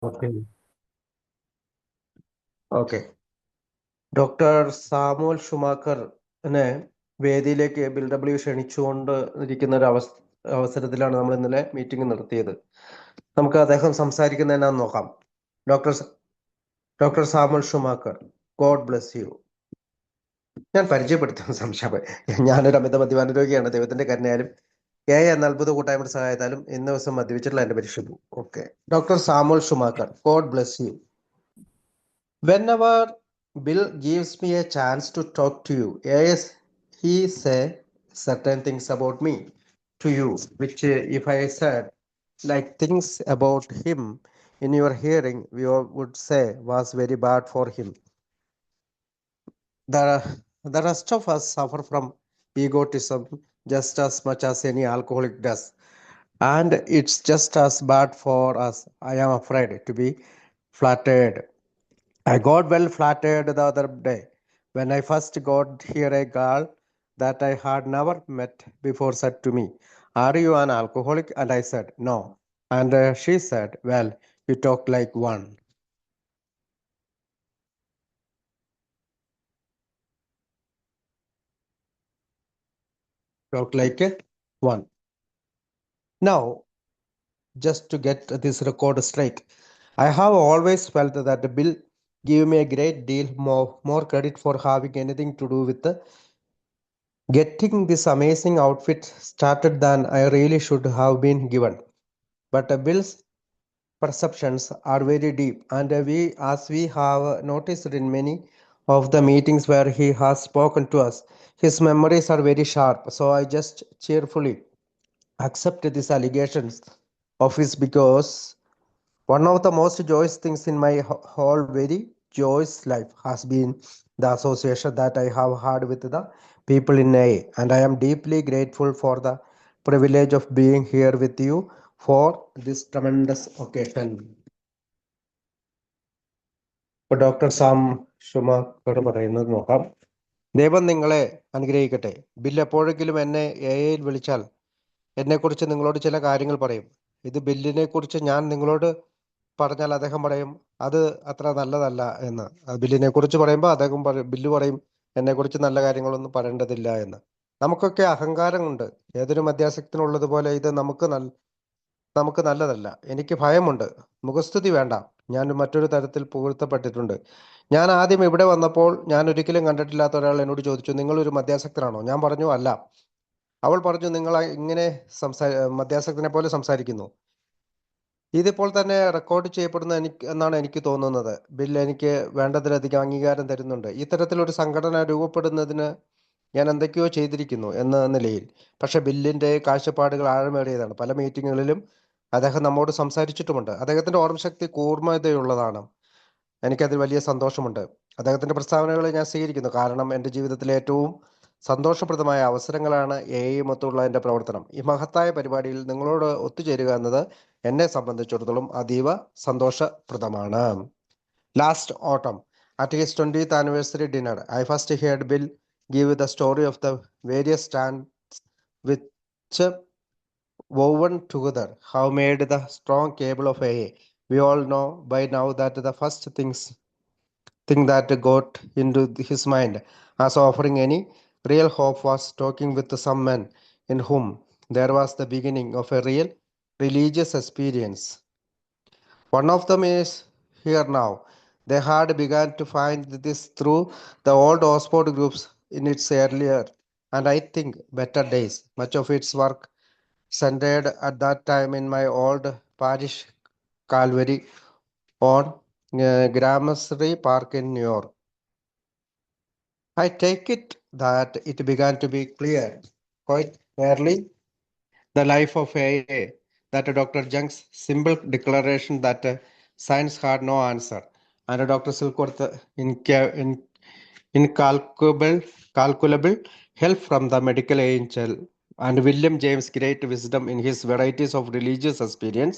Okay okay doctor Samuel ഷുമാക്കറിനെ വേദിയിലേക്ക് ബിൽഡബ്ല്യു ക്ഷണിച്ചുകൊണ്ട് ഇരിക്കുന്ന ഒരു അവസരത്തിലാണ് നമ്മൾ ഇന്നലെ മീറ്റിംഗ് നടത്തിയത്. നമുക്ക് അദ്ദേഹം സംസാരിക്കുന്ന എന്നാന്ന് നോക്കാം. Doctor doctor Samuel Schumacher, God bless U. ഞാൻ പരിചയപ്പെടുത്തുന്ന സംശയം, ഞാനൊരു അമിത മദ്യപാന രോഗിയാണ്. ദൈവത്തിന്റെ കരുണയാലും എന്ന അത്ഭുത കൂട്ടായ്മയുടെ സഹായത്താലും ഇന്ന ദിവസം മദ്യപിച്ചിട്ടുള്ള എന്റെ പരിശുദ്ധു. Okay, doctor Samuel Schumacher, God bless you. Whenever Bill gives me a chance to talk to you, yes, he say certain things about me to you, which if I said like things about him in your hearing, we all would say was very bad for him. The, the rest of us suffer from egotism just as much as any alcoholic does. And it's just as bad for us. I am afraid to be flattered. I got well flattered the other day when I first got here. A girl that I had never met before said to me, "Are you an alcoholic?" And I said, "No." And she said, "Well, you talk like one." Talk like one. Now, just to get this record straight, I have always felt that Bill gave me a great deal more credit for having anything to do with getting this amazing outfit started than I really should have been given. But Bill's perceptions are very deep, and as we have noticed in many of the meetings where he has spoken to us, his memories are very sharp. So I just cheerfully accept these allegations of his, because one of the most joyous things in my whole very joyous life has been the association that I have had with the people in AA, and I am deeply grateful for the privilege of being here with you for this tremendous occasion. ഇപ്പോൾ doctor Sam Schumacher പറയുന്നത് നോക്കാം. ദൈവം നിങ്ങളെ അനുഗ്രഹിക്കട്ടെ. Bill എപ്പോഴെങ്കിലും എന്നെ എയിൽ വിളിച്ചാൽ എന്നെക്കുറിച്ച് നിങ്ങളോട് ചില കാര്യങ്ങൾ പറയും. ഇത് ബില്ലിനെ കുറിച്ച് ഞാൻ നിങ്ങളോട് പറഞ്ഞാൽ അദ്ദേഹം പറയും അത് അത്ര നല്ലതല്ല എന്ന്. ബില്ലിനെ കുറിച്ച് പറയുമ്പോൾ അദ്ദേഹം ബില്ല് പറയും എന്നെക്കുറിച്ച് നല്ല കാര്യങ്ങളൊന്നും പറയേണ്ടതില്ല എന്ന്. നമുക്കൊക്കെ അഹങ്കാരമുണ്ട്. ഏതൊരു മദ്യാസക്തനുള്ളതുപോലെ ഇത് നമുക്ക് നല്ലതല്ല. എനിക്ക് ഭയമുണ്ട്. മുഖസ്തുതി വേണ്ട. ഞാൻ മറ്റൊരു തരത്തിൽ പുകഴ്ത്തപ്പെട്ടിട്ടുണ്ട്. ഞാൻ ആദ്യം ഇവിടെ വന്നപ്പോൾ ഞാൻ ഒരിക്കലും കണ്ടിട്ടില്ലാത്ത ഒരാൾ എന്നോട് ചോദിച്ചു, "നിങ്ങളൊരു മദ്യാസക്തനാണോ?" ഞാൻ പറഞ്ഞു, "അല്ല." അവൾ പറഞ്ഞു, "നിങ്ങൾ ഇങ്ങനെ മദ്യാസക്തനെ പോലെ സംസാരിക്കുന്നു." ഇതിപ്പോൾ തന്നെ റെക്കോർഡ് ചെയ്യപ്പെടുന്ന എന്നാണ് എനിക്ക് തോന്നുന്നത്. ബിൽ എനിക്ക് വേണ്ടതിലധികം അംഗീകാരം തരുന്നുണ്ട്. ഇത്തരത്തിലൊരു സംഘടന രൂപപ്പെടുന്നതിന് ഞാൻ എന്തൊക്കെയോ ചെയ്തിരിക്കുന്നു എന്ന നിലയിൽ. പക്ഷെ ബില്ലിന്റെ കാഴ്ചപ്പാടുകൾ ആഴമേറിയതാണ്. പല മീറ്റിങ്ങുകളിലും അദ്ദേഹം നമ്മോട് സംസാരിച്ചിട്ടുമുണ്ട്. അദ്ദേഹത്തിന്റെ ഓർമ്മശക്തി കൂർമ്മതയുള്ളതാണ്. എനിക്കതിൽ വലിയ സന്തോഷമുണ്ട്. അദ്ദേഹത്തിന്റെ പ്രസ്താവനകളെ ഞാൻ സ്വീകരിക്കുന്നു. കാരണം എൻ്റെ ജീവിതത്തിലെ ഏറ്റവും സന്തോഷപ്രദമായ അവസരങ്ങളാണ് എയുമൊത്തുള്ള എൻ്റെ പ്രവർത്തനം. ഈ മഹത്തായ പരിപാടിയിൽ നിങ്ങളോട് ഒത്തുചേരുക എന്നത് എന്നെ സംബന്ധിച്ചിടത്തോളം അതീവ സന്തോഷപ്രദമാണ്. Last autumn, at his 20th anniversary dinner, I first heard Bill give the story of the various strands which woven together have made the strong cable of AA. We all know by now that the first thing that got into his mind as offering any real hope was talking with some men in whom there was the beginning of a real religious experience. One of them is here now. They had begun to find this through the old Oxford groups in its earlier and I think better days. Much of its work centered at that time in my old parish Calvary on Gramercy Park in New York. I take it that it began to be clear quite early the life of AA, that Dr. Jung's simple declaration that science had no answer, and Dr. Silkworth's incalculable help from the medical angel, and William James' great wisdom in his varieties of religious experience,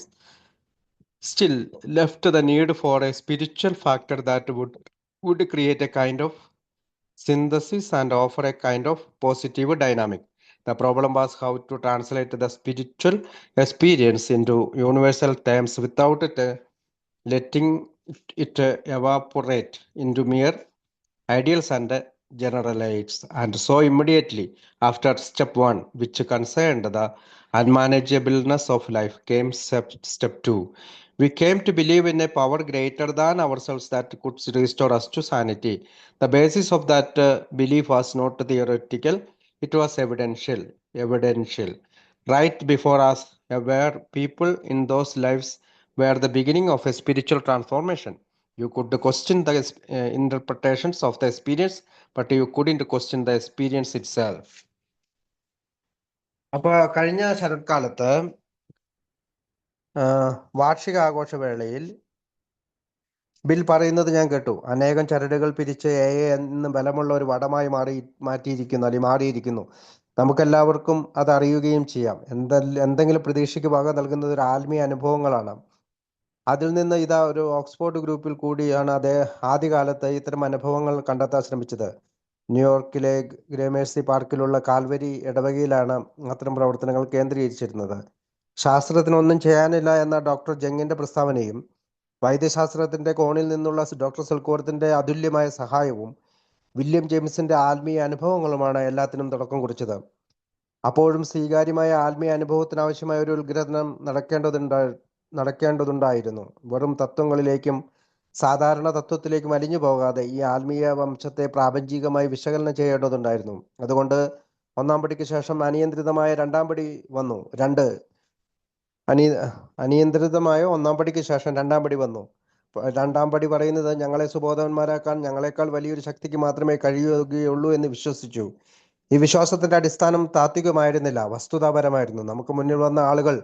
still left the need for a spiritual factor that would create a kind of synthesis and offer a kind of positive dynamic. The problem was how to translate the spiritual experience into universal terms without letting it evaporate into mere ideals and generalities. And so immediately after step 1, which concerned the unmanageableness of life, came step 2. We came to believe in a power greater than ourselves that could restore us to sanity. The basis of that belief was not theoretical, it was evidential. Right before us were people in those lives were the beginning of a spiritual transformation. You could question the interpretations of the experience, but you couldn't question the experience itself. അപ്പൊ കഴിഞ്ഞ ശരത്കാലത്ത് വാർഷികാഘോഷവേളയിൽ bill പറയുന്നത് ഞാൻ കേട്ടു. അനേകം ചരടുകൾ പിരിച്ച് എന്ന് ബലമുള്ള ഒരു വടമായി മാറിയിരിക്കുന്നു. നമുക്കെല്ലാവർക്കും അത് അറിയുകയും ചെയ്യാം. എന്തെങ്കിലും പ്രതീക്ഷയ്ക്ക് വക നൽകുന്നത് ഒരു ആത്മീയ അനുഭവങ്ങളാണ്. അതിൽ നിന്ന് ഇതാ ഒരു ഓക്സ്ഫോർഡ് ഗ്രൂപ്പിൽ കൂടിയാണ് ആദ്യകാലത്ത് ഇത്തരം അനുഭവങ്ങൾ കണ്ടെത്താൻ ശ്രമിച്ചത്. ന്യൂയോർക്കിലെ ഗ്രേമേഴ്സി പാർക്കിലുള്ള കാൽവരി ഇടവകയിലാണ് അത്തരം പ്രവർത്തനങ്ങൾ കേന്ദ്രീകരിച്ചിരുന്നത്. ശാസ്ത്രത്തിനൊന്നും ചെയ്യാനില്ല എന്ന ഡോക്ടർ ജങ്ങിന്റെ പ്രസ്താവനയും വൈദ്യശാസ്ത്രത്തിന്റെ കോണിൽ നിന്നുള്ള ഡോക്ടർ സെൽക്കോർത്തിന്റെ അതുല്യമായ സഹായവും വില്യം ജെയിംസിന്റെ ആത്മീയ അനുഭവങ്ങളുമാണ് എല്ലാത്തിനും തുടക്കം കുറിച്ചത്. അപ്പോഴും സ്വീകാര്യമായ ആത്മീയ അനുഭവത്തിന് ആവശ്യമായ ഒരു ഉത്ഗ്രഥനം നടക്കേണ്ടതുണ്ടായിരുന്നു. വെറും തത്വങ്ങളിലേക്കും സാധാരണ തത്വത്തിലേക്കും അലിഞ്ഞു പോകാതെ ഈ ആത്മീയ വംശത്തെ പ്രാപഞ്ചികമായി വിശകലനം ചെയ്യേണ്ടതുണ്ടായിരുന്നു. അതുകൊണ്ട് ഒന്നാം പടിക്ക് ശേഷം അനിയന്ത്രിതമായ രണ്ടാം പടി വന്നു. അനിയന്ത്രിതമായ ഒന്നാം പടിക്ക് ശേഷം രണ്ടാം പടി വന്നു. രണ്ടാം പടി പറയുന്നത് ഞങ്ങളെ സുബോധവന്മാരാക്കാൻ ഞങ്ങളെക്കാൾ വലിയൊരു ശക്തിക്ക് മാത്രമേ കഴിയുകയുള്ളൂ എന്ന് വിശ്വസിച്ചു. ഈ വിശ്വാസത്തിന്റെ അടിസ്ഥാനം താത്വികമായിരുന്നില്ല, വസ്തുതാപരമായിരുന്നു. നമുക്ക് മുന്നിൽ വന്ന ആളുകൾ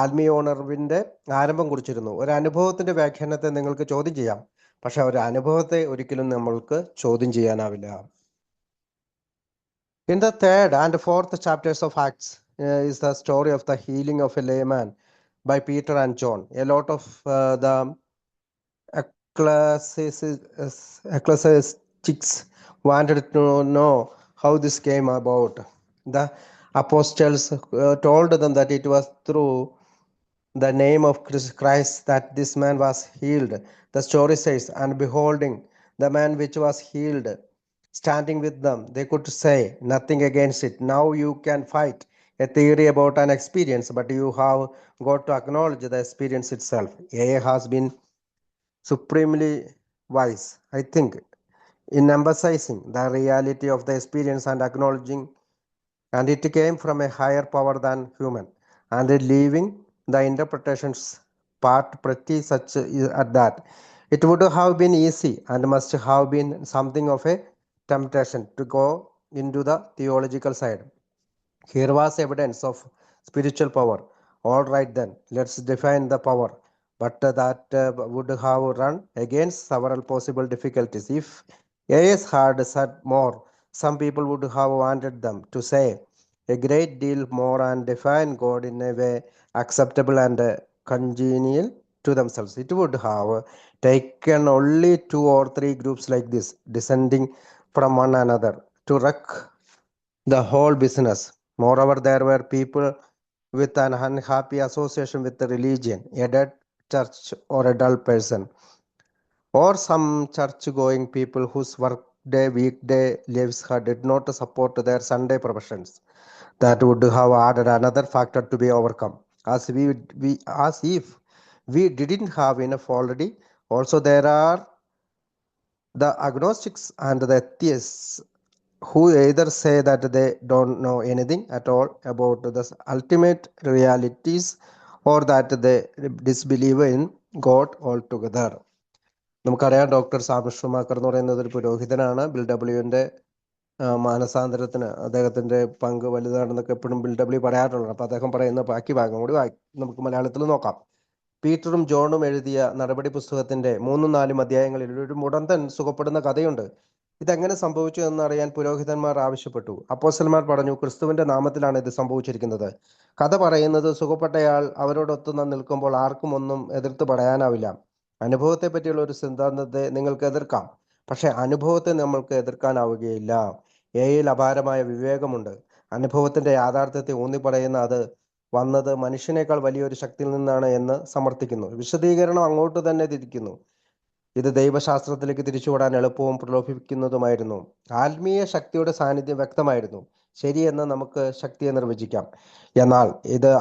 ആത്മീയ ഉണർവിന്റെ ആരംഭം കുറിച്ചിരുന്നു. ഒരു അനുഭവത്തിന്റെ വ്യാഖ്യാനത്തെ നിങ്ങൾക്ക് ചോദ്യം ചെയ്യാം, പക്ഷെ ഒരു അനുഭവത്തെ ഒരിക്കലും നമ്മൾക്ക് ചോദ്യം ചെയ്യാനാവില്ല. In the third and fourth chapters of Acts is the story of the healing of a layman by Peter and John. A lot of the ecclesiastics wanted to know how this came about. The apostles told them that it was through the name of Christ that this man was healed. The story says, and beholding the man which was healed standing with them, they could say nothing against it. Now you can fight a theory about an experience, but you have got to acknowledge the experience itself. AA has been supremely wise, I think, in emphasizing the reality of the experience and acknowledging, and it came from a higher power than human, and leaving the interpretations part pretty such at that. It would have been easy and must have been something of a temptation to go into the theological side. Here was evidence of spiritual power. All right then, let's define the power. But that would have run against several possible difficulties. If AS had said more, some people would have wanted them to say a great deal more and define God in a way acceptable and congenial to themselves. It would have taken only 2 or 3 groups like this, descending from one another, to wreck the whole business. Moreover, there were people with an unhappy association with the religion, a dead church or a dull person, or some church-going people whose weekday lives did not support their Sunday professions. That would have added another factor to be overcome, as if we didn't have enough already. Also, there are the agnostics and the atheists who either say that they don't know anything at all about the ultimate realities or that they disbelieve in God altogether. നമുക്കറിയാം, doctor Sam Schumacher എന്ന് പറയുന്നത് ഒരു പുരോഹിതനാണ്. Bill ഡബ്ല്യുവിന്റെ മാനസാന്തരത്തിന് അദ്ദേഹത്തിന്റെ പങ്ക് വലുതാണെന്നൊക്കെ എപ്പോഴും bill W പറയാറുള്ളത്. അപ്പൊ അദ്ദേഹം പറയുന്ന ബാക്കി ഭാഗം കൂടി നമുക്ക് മലയാളത്തിൽ നോക്കാം. പീറ്ററും ജോണും എഴുതിയ നടപടി പുസ്തകത്തിന്റെ 3-4 അധ്യായങ്ങളിൽ ഒരു മുടന്തൻ സുഖപ്പെടുന്ന കഥയുണ്ട്. ഇതെങ്ങനെ സംഭവിച്ചു എന്നറിയാൻ പുരോഹിതന്മാർ ആവശ്യപ്പെട്ടു. അപ്പോസ്തലന്മാർ പറഞ്ഞു, ക്രിസ്തുവിന്റെ നാമത്തിലാണ് ഇത് സംഭവിച്ചിരിക്കുന്നത്. കഥ പറയുന്നത് സുഖപ്പെട്ടയാൾ അവരോടൊത്ത് നിൽക്കുമ്പോൾ ആർക്കും ഒന്നും എതിർത്ത് പറയാനാവില്ല. അനുഭവത്തെ പറ്റിയുള്ള ഒരു സിദ്ധാന്തത്തെ നിങ്ങൾക്ക് എതിർക്കാം, പക്ഷെ അനുഭവത്തെ നമ്മൾക്ക് എതിർക്കാനാവുകയില്ല. ഏയിൽ അപാരമായ വിവേകമുണ്ട്. അനുഭവത്തിന്റെ യാഥാർത്ഥ്യത്തെ ഊന്നി പറയുന്ന അത് വന്നത് മനുഷ്യനേക്കാൾ വലിയൊരു ശക്തിയിൽ നിന്നാണ് എന്ന് സമർത്ഥിക്കുന്നു. വിശദീകരണം അങ്ങോട്ട് തന്നെ തിരിക്കുന്നു. ഇത് ദൈവശാസ്ത്രത്തിലേക്ക് തിരിച്ചുവിടാൻ എളുപ്പവും പ്രലോഭിപ്പിക്കുന്നതുമായിരുന്നു. ആത്മീയ ശക്തിയുടെ സാന്നിധ്യം വ്യക്തമായിരുന്നു. ശരിയെന്ന് നമുക്ക് ശക്തിയെ നിർവചിക്കാം. എന്നാൽ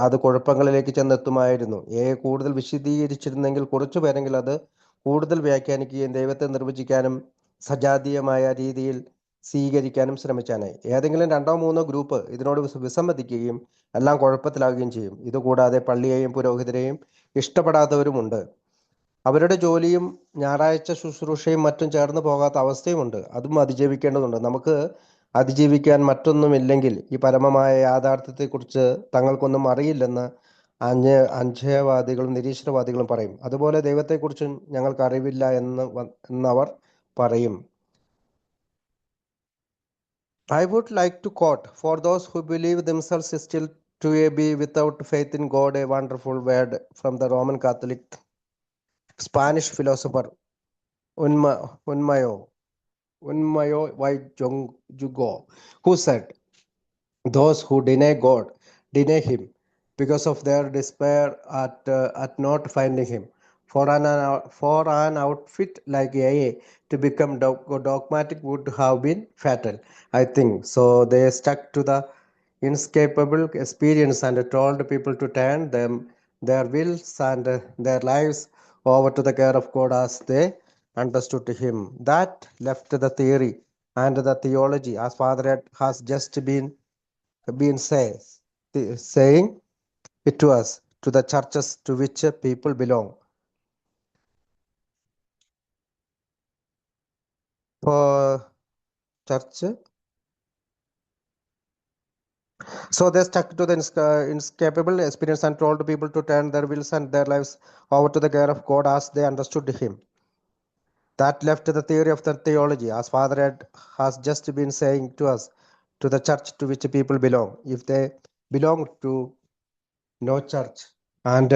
അത് കുഴപ്പങ്ങളിലേക്ക് ചെന്നെത്തുമായിരുന്നു. കൂടുതൽ വിശദീകരിച്ചിരുന്നെങ്കിൽ കുറച്ചു പേരെങ്കിൽ അത് കൂടുതൽ വ്യാഖ്യാനിക്കുകയും ദൈവത്തെ നിർവചിക്കാനും സജാതീയമായ രീതിയിൽ സ്വീകരിക്കാനും ശ്രമിച്ചാനായി. ഏതെങ്കിലും 2-3 ഗ്രൂപ്പ് ഇതിനോട് വിസമ്മതിക്കുകയും എല്ലാം കുഴപ്പത്തിലാകുകയും ചെയ്യും. ഇതുകൂടാതെ പള്ളിയെയും പുരോഹിതരെയും ഇഷ്ടപ്പെടാത്തവരുമുണ്ട്. അവരുടെ ജോലിയും ഞായറാഴ്ച ശുശ്രൂഷയും മറ്റും ചേർന്ന് പോകാത്ത അവസ്ഥയുമുണ്ട്. അതും അതിജീവിക്കേണ്ടതുണ്ട്. നമുക്ക് അതിജീവിക്കാൻ മറ്റൊന്നുമില്ലെങ്കിൽ ഈ പരമമായ യാഥാർത്ഥ്യത്തെക്കുറിച്ച് തങ്ങൾക്കൊന്നും അറിയില്ലെന്ന് അഞ്ചയവാദികളും നിരീശ്വരവാദികളും പറയും. അതുപോലെ ദൈവത്തെക്കുറിച്ചും ഞങ്ങൾക്ക് അറിവില്ല എന്നവർ പറയും. I would like to quote, for those who believe themselves still to be without faith in God, a wonderful word from the Roman Catholic Spanish philosopher Unmayo y Jugo, who said, those who deny God deny Him because of their despair at not finding Him. For an outfit like AA to become dogmatic would have been fatal, I think. So they stuck to the inescapable experience and told people to turn their wills and their lives over to the care of God as they understood Him. That left the theory and the theology, as Father Ed has just been saying it to us, to the churches to which people belong. For church, so they stuck to the inescapable experience and told people to turn their wills and their lives over to the care of God as they understood Him. That left the theory of the theology, as Father Ed has just been saying to us, to the church to which people belong. If they belong to no church and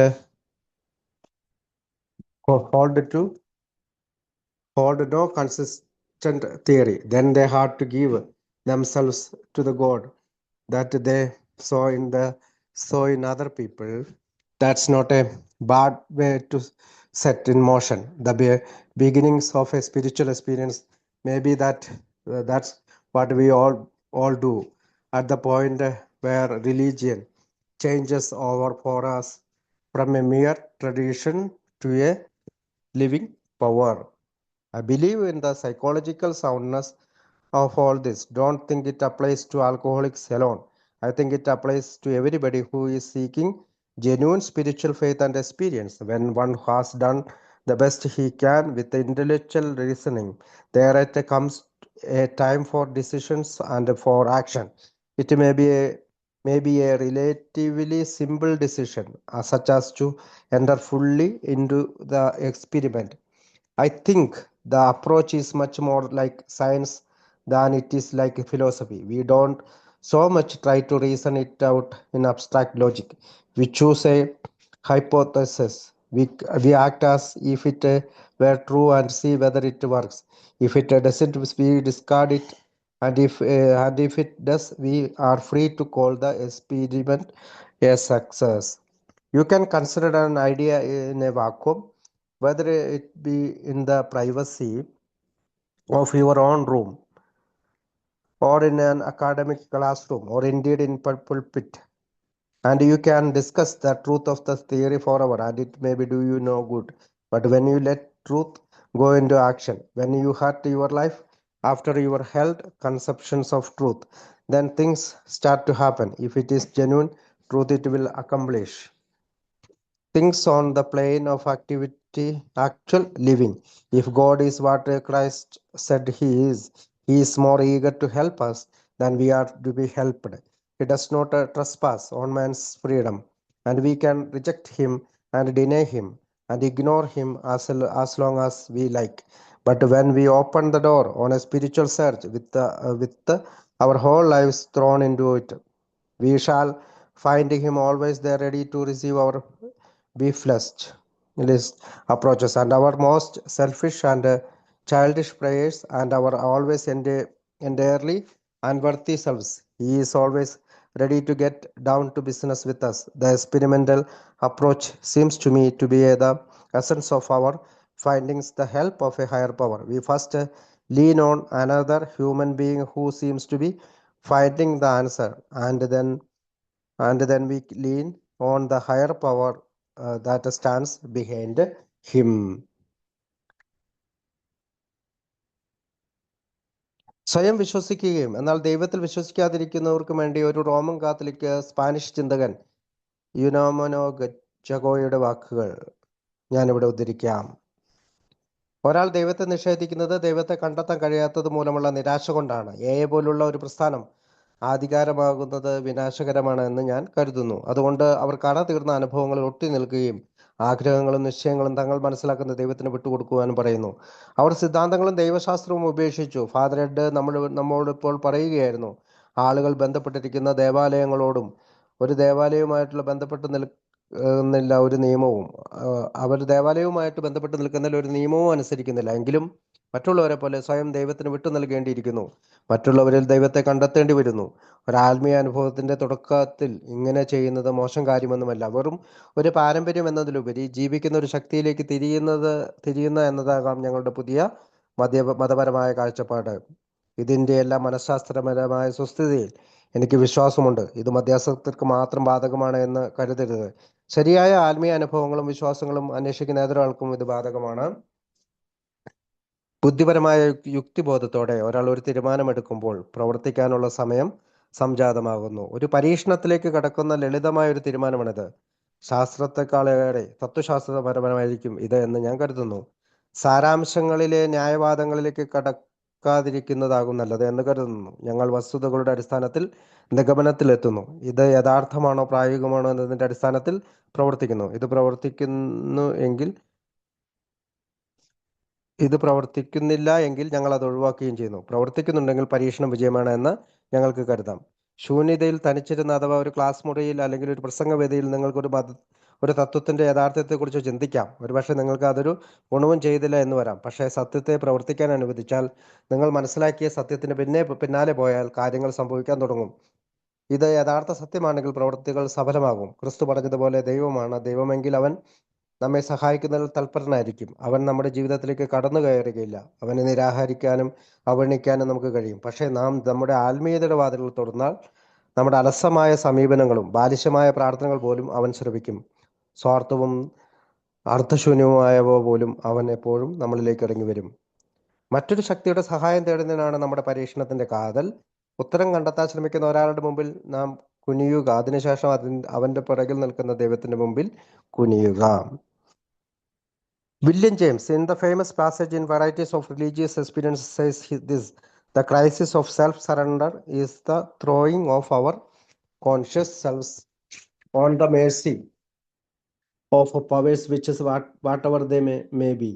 hold no consistent theory, then they had to give themselves to the God that they saw in other people. That's not a bad way to set in motion the beginnings of a spiritual experience. Maybe that's what we all do at the point where religion changes over for us from a mere tradition to a living power. I believe in the psychological soundness of all this. Don't think it applies to alcoholics alone. I think it applies to everybody who is seeking genuine spiritual faith and experience. When one has done the best he can with the intellectual reasoning, there comes a time for decisions and for action. It may be a relatively simple decision, such as to enter fully into the experiment. I think the approach is much more like science than it is like philosophy. We don't so much try to reason it out in abstract logic. We choose a hypothesis. We act as if it were true and see whether it works. If it doesn't, we discard it. And if it does, we are free to call the experiment a success. You can consider an idea in a vacuum, whether it be in the privacy of your own room or in an academic classroom or indeed in pulpit, and you can discuss the truth of the theory forever, and it may be do you no good. But when you let truth go into action, when you hurt your life after your held conceptions of truth, then things start to happen. If it is genuine truth, it will accomplish things on the plane of activity, actual living. If God is what Christ said He is more eager to help us than we are to be helped. He does not trespass on man's freedom, and we can reject Him and deny Him and ignore Him as long as we like. But when we open the door on a spiritual search our whole lives thrown into it, we shall find Him always there ready to receive our beefless list approaches and our most selfish and childish prayers and our always entirely unworthy selves. He is always ready to get down to business with us. The experimental approach seems to me to be the essence of our findings, the help of a higher power. We first lean on another human being who seems to be finding the answer, and then we lean on the higher power that stands behind him. സ്വയം വിശ്വസിക്കുകയും എന്നാൽ ദൈവത്തിൽ വിശ്വസിക്കാതിരിക്കുന്നവർക്ക് വേണ്ടി ഒരു Roman Catholic Spanish ചിന്തകൻ യുനോമനോ ഗച്ചഗോയുടെ വാക്കുകൾ ഞാനിവിടെ ഉദ്ധരിക്കാം. ഒരാൾ ദൈവത്തെ നിഷേധിക്കുന്നത് ദൈവത്തെ കണ്ടെത്താൻ കഴിയാത്തത് മൂലമുള്ള നിരാശ കൊണ്ടാണ്. പോലുള്ള ഒരു പ്രസ്ഥാനം ആധികാരമാകുന്നത് വിനാശകരമാണ് എന്ന് ഞാൻ കരുതുന്നു. അതുകൊണ്ട് അവർ കട തീർന്ന അനുഭവങ്ങളിൽ ഒട്ടി നിൽക്കുകയും ആഗ്രഹങ്ങളും നിശ്ചയങ്ങളും തങ്ങൾ മനസ്സിലാക്കുന്ന ദൈവത്തിന് വിട്ടുകൊടുക്കുവാനും പറയുന്നു. അവർ സിദ്ധാന്തങ്ങളും ദൈവശാസ്ത്രവും ഉപേക്ഷിച്ചു. ഫാദർ എഡ് നമ്മോട് ഇപ്പോൾ പറയുകയായിരുന്നു, ആളുകൾ ബന്ധപ്പെട്ടിരിക്കുന്ന ദേവാലയങ്ങളോടും ഒരു ദേവാലയവുമായിട്ടുള്ള ബന്ധപ്പെട്ട് നിൽക്കുന്നില്ല ഒരു നിയമവും അവർ ദേവാലയവുമായിട്ട് ബന്ധപ്പെട്ട് നിൽക്കുന്നതിൽ ഒരു നിയമവും അനുസരിക്കുന്നില്ല. എങ്കിലും മറ്റുള്ളവരെ പോലെ സ്വയം ദൈവത്തിന് വിട്ടു നൽകേണ്ടിയിരിക്കുന്നു. മറ്റുള്ളവരിൽ ദൈവത്തെ കണ്ടെത്തേണ്ടി വരുന്നു. ഒരു ആത്മീയ അനുഭവത്തിന്റെ തുടക്കത്തിൽ ഇങ്ങനെ ചെയ്യുന്നത് മോശം കാര്യമൊന്നുമല്ല. വെറും ഒരു പാരമ്പര്യം എന്നതിലുപരി ജീവിക്കുന്ന ഒരു ശക്തിയിലേക്ക് തിരിയുന്ന എന്നതാകാം ഞങ്ങളുടെ പുതിയ മതപരമായ കാഴ്ചപ്പാട്. ഇതിന്റെ എല്ലാം മനഃശാസ്ത്രപരമായ സുസ്ഥിതിയിൽ എനിക്ക് വിശ്വാസമുണ്ട്. ഇത് മധ്യാസക്തർക്ക് മാത്രം ബാധകമാണ് എന്ന് കരുതരുത്. ശരിയായ ആത്മീയ അനുഭവങ്ങളും വിശ്വാസങ്ങളും അന്വേഷിക്കുന്ന ഏതൊരാൾക്കും ഇത് ബാധകമാണ്. ബുദ്ധിപരമായ യുക്തിബോധത്തോടെ ഒരാൾ ഒരു തീരുമാനമെടുക്കുമ്പോൾ പ്രവർത്തിക്കാനുള്ള സമയം സംജാതമാകുന്നു. ഒരു പരീക്ഷണത്തിലേക്ക് കടക്കുന്ന ലളിതമായ ഒരു തീരുമാനമാണിത്. ശാസ്ത്രത്തെക്കാളേറെ തത്വശാസ്ത്രപരമായിരിക്കും ഇത് എന്ന് ഞാൻ കരുതുന്നു. സാരാംശങ്ങളിലെ ന്യായവാദങ്ങളിലേക്ക് കടക്കാതിരിക്കുന്നതാകും നല്ലത് എന്ന് കരുതുന്നു. ഞങ്ങൾ വസ്തുതകളുടെ അടിസ്ഥാനത്തിൽ നിഗമനത്തിലെത്തുന്നു. ഇത് യഥാർത്ഥമാണോ പ്രായോഗികമാണോ എന്നതിന്റെ അടിസ്ഥാനത്തിൽ പ്രവർത്തിക്കുന്നു. ഇത് പ്രവർത്തിക്കുന്നില്ല എങ്കിൽ ഞങ്ങൾ അത് ഒഴിവാക്കുകയും ചെയ്യുന്നു. പ്രവർത്തിക്കുന്നുണ്ടെങ്കിൽ പരീക്ഷണം വിജയമാണ് എന്ന് ഞങ്ങൾക്ക് കരുതാം. ശൂന്യതയിൽ തനിച്ചിരുന്ന അഥവാ ഒരു ക്ലാസ് മുറിയിൽ അല്ലെങ്കിൽ ഒരു പ്രസംഗവേദിയിൽ നിങ്ങൾക്ക് ഒരു തത്വത്തിന്റെ യഥാർത്ഥത്തെക്കുറിച്ച് ചിന്തിക്കാം. ഒരുപക്ഷെ നിങ്ങൾക്ക് അതൊരു ഗുണവും ചെയ്തില്ല എന്ന് വരാം. പക്ഷേ സത്യത്തെ പ്രവർത്തിക്കാൻ അനുവദിച്ചാൽ, നിങ്ങൾ മനസ്സിലാക്കിയ സത്യത്തിന് പിന്നാലെ പോയാൽ കാര്യങ്ങൾ സംഭവിക്കാൻ തുടങ്ങും. ഇത് യഥാർത്ഥ സത്യമാണെങ്കിൽ പ്രവൃത്തികൾ സഫലമാകും. ക്രിസ്തു പറഞ്ഞതുപോലെ ദൈവമാണ് ദൈവമെങ്കിൽ അവൻ നമ്മെ സഹായിക്കുന്നതിൽ തൽപരനായിരിക്കും. അവൻ നമ്മുടെ ജീവിതത്തിലേക്ക് കടന്നു കയറുകയില്ല. അവനെ നിരാകരിക്കാനും അവഗണിക്കാനും നമുക്ക് കഴിയും. പക്ഷേ നാം നമ്മുടെ ആത്മീയതയുടെ വാതിലുകൾ തുറന്നാൽ നമ്മുടെ അലസമായ സമീപനങ്ങളും ബാലിശമായ പ്രാർത്ഥനകൾ പോലും അവൻ ശ്രവിക്കും. സ്വാർത്ഥവും അർത്ഥശൂന്യവുമായവ പോലും അവൻ എപ്പോഴും നമ്മളിലേക്ക് ഇറങ്ങി വരും. മറ്റൊരു ശക്തിയുടെ സഹായം തേടുന്നതിനാണ് നമ്മുടെ പരീക്ഷണത്തിന്റെ കാതൽ. ഉത്തരം കണ്ടെത്താൻ ശ്രമിക്കുന്ന ഒരാളുടെ മുമ്പിൽ നാം കുനിയുക. അതിനുശേഷം അവന്റെ പിറകിൽ നിൽക്കുന്ന ദൈവത്തിന്റെ മുമ്പിൽ കുനിയുക. William James, in the famous passage in Varieties of Religious Experience, says this: the crisis of self-surrender is the throwing of our conscious selves on the mercy of powers which is whatever they may be,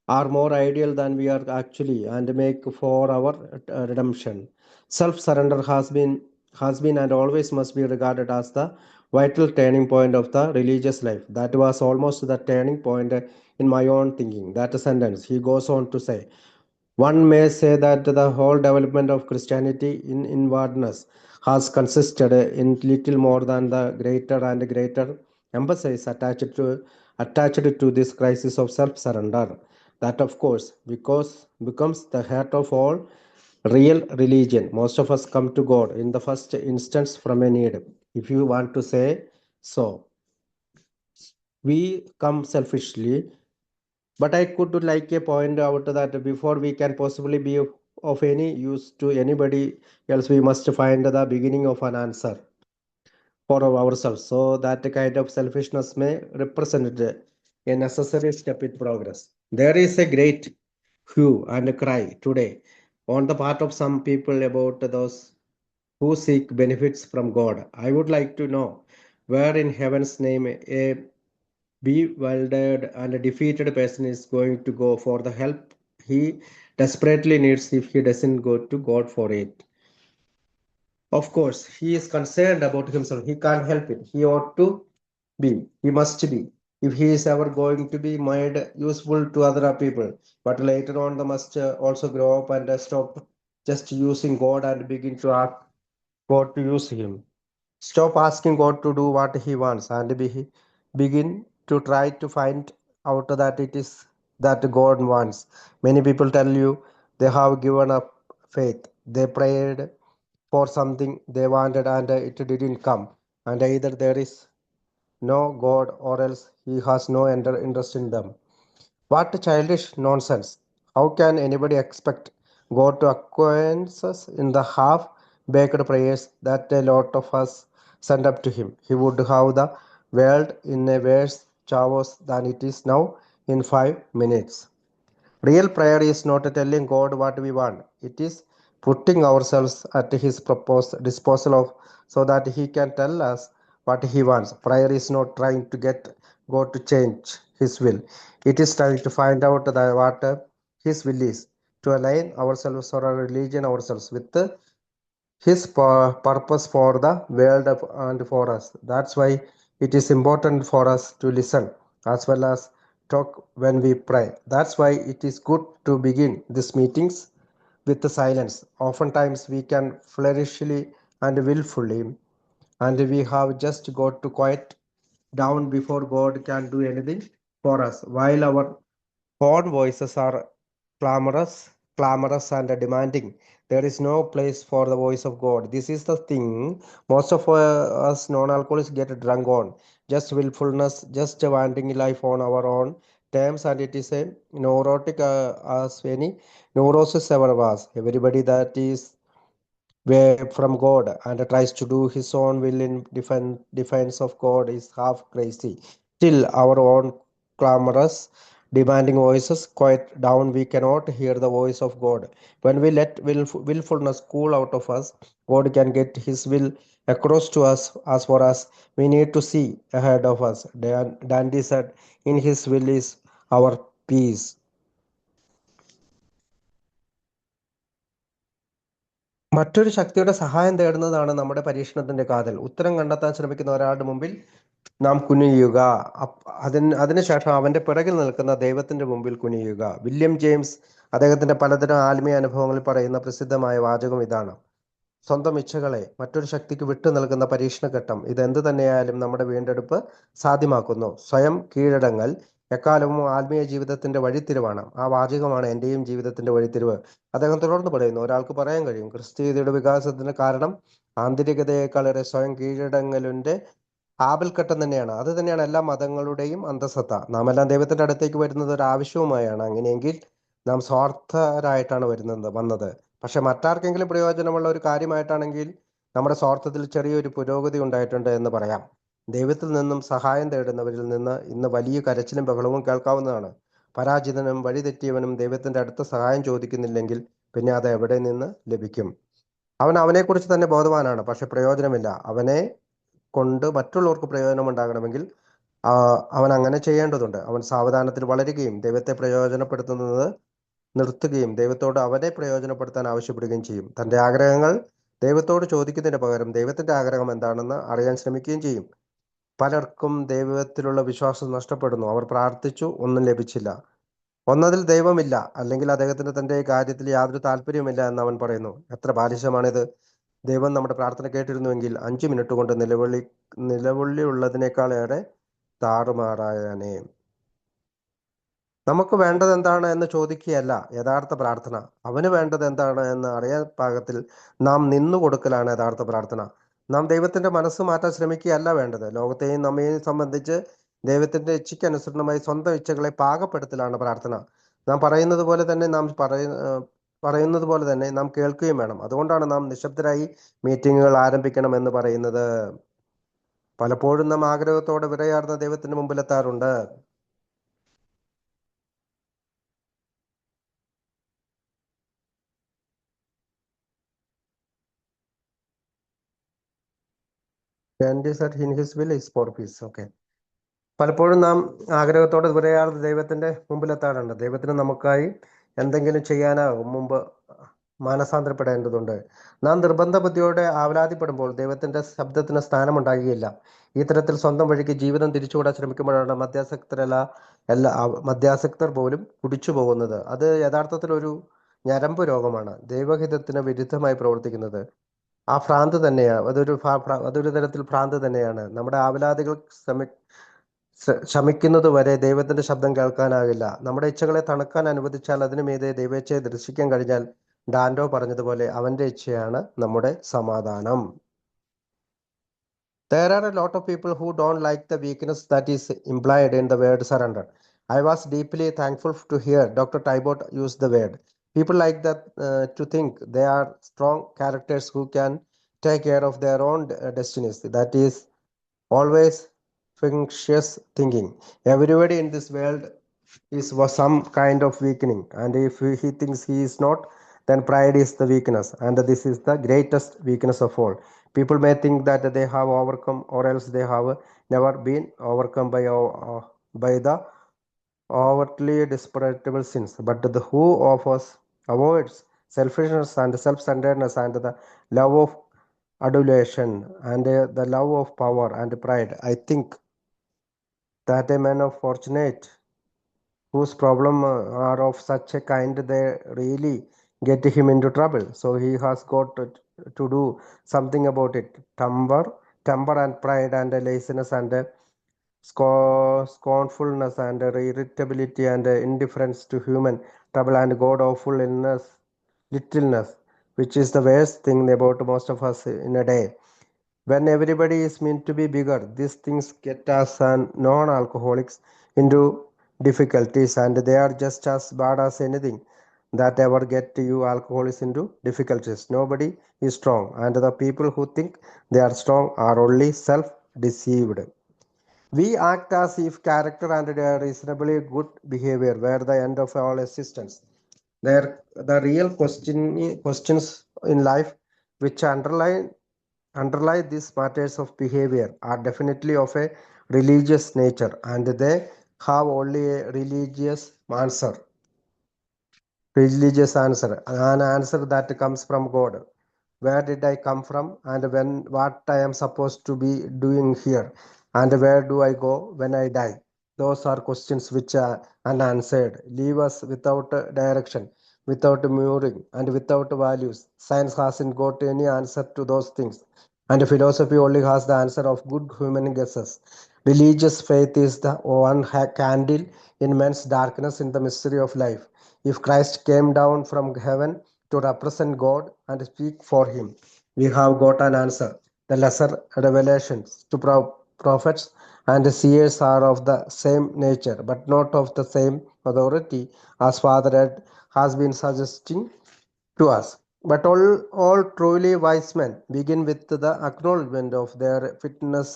are more ideal than we are actually, and make for our redemption. Self-surrender has been and always must be regarded as the vital turning point of the religious life. That was almost the turning point in my own thinking. That sentence, he goes on to say, one may say that the whole development of Christianity in inwardness has consisted in little more than the greater and greater emphasis attached to this crisis of self-surrender. That, of course, becomes the heart of all real religion. Most of us come to God in the first instance from a need, if you want to say so. We come selfishly, but I could like to point out that before we can possibly be of any use to anybody else, we must find the beginning of an answer for ourselves. So that kind of selfishness may represent a necessary step in progress. There is a great hue and cry today on the part of some people about those who seek benefits from God. I would like to know where in heaven's name a bewildered and defeated person is going to go for the help he desperately needs if he doesn't go to God for it. Of course, he is concerned about himself. He can't help it. He ought to be. He must be. If he is ever going to be made useful to other people. But later on, they must also grow up and stop just using God and begin to ask God to use him. Stop asking God to do what He wants and begin to try to find out that it is that God wants. Many people tell you they have given up faith. They prayed for something they wanted and it didn't come. And either there is no God or else He has no interest in them. What childish nonsense! How can anybody expect God to acquiesce us in the half baked prayers that a lot of us send up to Him? He would have the world in a worse chaos than it is now in 5 minutes. Real prayer is not telling God what we want. It is putting ourselves at His disposal of so that He can tell us what He wants. Prayer is not trying to get God to change His will. It is trying to find out what His will is. To align ourselves or our religion ourselves with his purpose for the world and for us. That's why it is important for us to listen as well as talk when we pray. That's why it is good to begin these meetings with the silence. Oftentimes we can flourishly and willfully, and we have just got to quiet down before God can do anything for us. While our own voices are clamorous and demanding. There is no place for the voice of God. This is the thing most of us non-alcoholics get drunk on. Just willfulness, just wanting life on our own terms, and it is a neurotic as any neurosis ever was. Everybody that is way from God and tries to do his own will in defense of God is half crazy. Still, our own clamorous, demanding voices quiet down. We cannot hear the voice of God. When we let willfulness cool out of us, God can get his will across to us. As for us, we need to see ahead of us. Dandy said, in his will is our peace. മറ്റൊരു ശക്തിയുടെ സഹായം തേടുന്നതാണ് നമ്മുടെ പരീക്ഷണത്തിന്റെ കാതൽ. ഉത്തരം കണ്ടെത്താൻ ശ്രമിക്കുന്ന ഒരാളുടെ മുമ്പിൽ നാം കുനിയുക. അതിനുശേഷം അവന്റെ പിറകിൽ നിൽക്കുന്ന ദൈവത്തിന്റെ മുമ്പിൽ കുനിയുക. വില്യം ജെയിംസ് അദ്ദേഹത്തിന്റെ പലതരം ആത്മീയ അനുഭവങ്ങളിൽ പറയുന്ന പ്രസിദ്ധമായ വാചകം ഇതാണ്: സ്വന്തം ഇച്ഛകളെ മറ്റൊരു ശക്തിക്ക് വിട്ടു നൽകുന്ന പരീക്ഷണഘട്ടം ഇത് എന്ത് തന്നെയായാലും നമ്മുടെ വീണ്ടെടുപ്പ് സാധ്യമാക്കുന്നു. സ്വയം കീഴടങ്ങൽ എക്കാലവും ആത്മീയ ജീവിതത്തിന്റെ വഴിത്തിരിവാണ്. ആ വാചകമാണ് എന്റെയും ജീവിതത്തിന്റെ വഴിത്തിരിവ്. അദ്ദേഹം തുടർന്ന് പറയുന്നു, ഒരാൾക്ക് പറയാൻ കഴിയും ക്രിസ്തീയതയുടെ വികാസത്തിന് കാരണം ആന്തരികതയേക്കാളേറെ സ്വയം കീഴടങ്ങലിന്റെ ആപൽഘട്ടം തന്നെയാണ്. അത് തന്നെയാണ് എല്ലാ മതങ്ങളുടെയും അന്തസത്ത. നാം എല്ലാം ദൈവത്തിന്റെ അടുത്തേക്ക് വരുന്നത് ഒരു ആവശ്യവുമായാണ്. അങ്ങനെയെങ്കിൽ നാം സ്വാർത്ഥരായിട്ടാണ് വന്നത്. പക്ഷെ മറ്റാർക്കെങ്കിലും പ്രയോജനമുള്ള ഒരു കാര്യമായിട്ടാണെങ്കിൽ നമ്മുടെ സ്വാർത്ഥത്തിൽ ചെറിയൊരു പുരോഗതി ഉണ്ടായിട്ടുണ്ട് എന്ന് പറയാം. ദൈവത്തിൽ നിന്നും സഹായം തേടുന്നവരിൽ നിന്ന് ഇന്ന് വലിയ കരച്ചിലും ബഹളവും കേൾക്കാവുന്നതാണ്. പരാജിതനും വഴിതെറ്റിയവനും ദൈവത്തിന്റെ അടുത്ത സഹായം ചോദിക്കുന്നില്ലെങ്കിൽ പിന്നെ അത് എവിടെ നിന്ന് ലഭിക്കും? അവൻ അവനെക്കുറിച്ച് തന്നെ ബോധവാനാണ്, പക്ഷെ പ്രയോജനമില്ല. അവനെ കൊണ്ട് മറ്റുള്ളവർക്ക് പ്രയോജനം ഉണ്ടാകണമെങ്കിൽ അവൻ അങ്ങനെ ചെയ്യേണ്ടതുണ്ട്. അവൻ സാവധാനത്തിൽ വളരുകയും ദൈവത്തെ പ്രയോജനപ്പെടുത്തുന്നത് നിർത്തുകയും ദൈവത്തോട് അവനെ പ്രയോജനപ്പെടുത്താൻ ആവശ്യപ്പെടുകയും ചെയ്യും. തൻ്റെ ആഗ്രഹങ്ങൾ ദൈവത്തോട് ചോദിക്കുന്നതിന് പകരം ദൈവത്തിന്റെ ആഗ്രഹം എന്താണെന്ന് അറിയാൻ ശ്രമിക്കുകയും ചെയ്യും. പലർക്കും ദൈവത്തിലുള്ള വിശ്വാസം നഷ്ടപ്പെടുന്നു. അവർ പ്രാർത്ഥിച്ചു, ഒന്നും ലഭിച്ചില്ല. ഒന്നതിൽ ദൈവമില്ല, അല്ലെങ്കിൽ അദ്ദേഹത്തിന് തൻ്റെ കാര്യത്തിൽ യാതൊരു താല്പര്യവുമില്ല എന്ന് അവൻ പറയുന്നു. എത്ര ബാലിശമാണിത്! ദൈവം നമ്മുടെ പ്രാർത്ഥന കേട്ടിരുന്നുവെങ്കിൽ 5 മിനിറ്റ് കൊണ്ട് നിലവിളി ഉള്ളതിനേക്കാളേറെ താറുമാറായനെ. നമുക്ക് വേണ്ടത് എന്താണ് എന്ന് ചോദിക്കുകയല്ല യഥാർത്ഥ പ്രാർത്ഥന. അവന് വേണ്ടത് എന്താണ് എന്ന് അറിയാൻ പാകത്തിൽ നാം നിന്നു കൊടുക്കലാണ് യഥാർത്ഥ പ്രാർത്ഥന. നാം ദൈവത്തിന്റെ മനസ്സ് മാറ്റാൻ ശ്രമിക്കുകയല്ല വേണ്ടത്. ലോകത്തെയും നമ്മയെയും സംബന്ധിച്ച് ദൈവത്തിന്റെ ഇച്ഛയ്ക്കനുസരണമായി സ്വന്തം ഇച്ഛകളെ പാകപ്പെടുത്തലാണ് പ്രാർത്ഥന. നാം പറയുന്നത് പോലെ തന്നെ നാം കേൾക്കുകയും വേണം. അതുകൊണ്ടാണ് നാം നിശബ്ദരായി മീറ്റിങ്ങുകൾ ആരംഭിക്കണം എന്ന് പറയുന്നത്. പലപ്പോഴും നാം ആഗ്രഹത്തോടെ വിറയാർന്ന ദൈവത്തിന്റെ മുമ്പിലെത്താറുണ്ട്. പലപ്പോഴും നാം ആഗ്രഹത്തോടെ വിറയാർന്ന ദൈവത്തിന്റെ മുമ്പിലെത്താറുണ്ട്. ദൈവത്തിന് നമുക്കായി എന്തെങ്കിലും ചെയ്യാനാകും മുമ്പ് മാനസാന്തരപ്പെടേണ്ടതുണ്ട്. നാം നിർബന്ധ ബുദ്ധിയോടെ ആവലാതിപ്പെടുമ്പോൾ ദൈവത്തിന്റെ ശബ്ദത്തിന് സ്ഥാനമുണ്ടാകുകയില്ല. ഈ തരത്തിൽ സ്വന്തം വഴിക്ക് ജീവിതം തിരിച്ചുകൂടാൻ ശ്രമിക്കുമ്പോഴാണ് മദ്യാസക്തർ പോലും കുടിച്ചു പോകുന്നത്. അത് യഥാർത്ഥത്തിൽ ഒരു ഞരമ്പ് രോഗമാണ്, ദൈവഹിതത്തിന് വിരുദ്ധമായി പ്രവർത്തിക്കുന്നത്. ആ ഭ്രാന്ത് തന്നെയാണ്, അതൊരു തരത്തിൽ ഭ്രാന്ത് തന്നെയാണ്. നമ്മുടെ ആവലാതികൾ ശമിക്കുന്നത് വരെ ദൈവത്തിന്റെ ശബ്ദം കേൾക്കാനാകില്ല. നമ്മുടെ ഇച്ഛകളെ തണുക്കാൻ അനുവദിച്ചാൽ അതിനു മീതെ ദൈവേച്ഛയെ ദർശിക്കാൻ കഴിഞ്ഞാൽ ഡാൻഡോ പറഞ്ഞതുപോലെ അവന്റെ ഇച്ഛയാണ് നമ്മുടെ സമാധാനം. There are a lot of people who don't like the weakness that is implied in the word surrender. I was deeply thankful to hear Dr. Tybot use the word. People like that to think they are strong characters who can take care of their own destinies. That is always fictitious thinking. Everybody in this world is was some kind of weakening, and if he thinks he is not, then pride is the weakness, and this is the greatest weakness of all. People may think that they have overcome, or else they have never been overcome by the overtly disparable sins. But the who of us avoids selfishness and self-centeredness and the love of adulation and the love of power and pride. I think that a man of fortunate whose problem are of such a kind they really get him into trouble. So he has got to do something about it. Temper and pride and laziness and scornfulness and irritability and indifference to human trouble and god awful illness, littleness, which is the worst thing about most of us in a day. When everybody is meant to be bigger, these things get us and non-alcoholics into difficulties, and they are just as bad as anything that ever get you alcoholics into difficulties. Nobody is strong, and the people who think they are strong are only self-deceived. We act as if character and reasonably good behavior were the end of all existence. The real questions in life which underlie these matters of behavior are definitely of a religious nature, and they have only a religious answer, an answer that comes from God. Where did I come from, and what I am supposed to be doing here, and where do I go when I die? Those are questions which are unanswered, leave us without direction, without mooring, and without values. Science hasn't got any answer to those things, and philosophy only has the answer of good human guesses. Religious faith is the one candle in men's darkness in the mystery of life. If Christ came down from heaven to represent God and speak for him, we have got an answer. The lesser revelations to prophets and seers are of the same nature, but not of the same authority, as Father Ed has been suggesting to us. But all truly wise men begin with the acknowledgement of their fitness,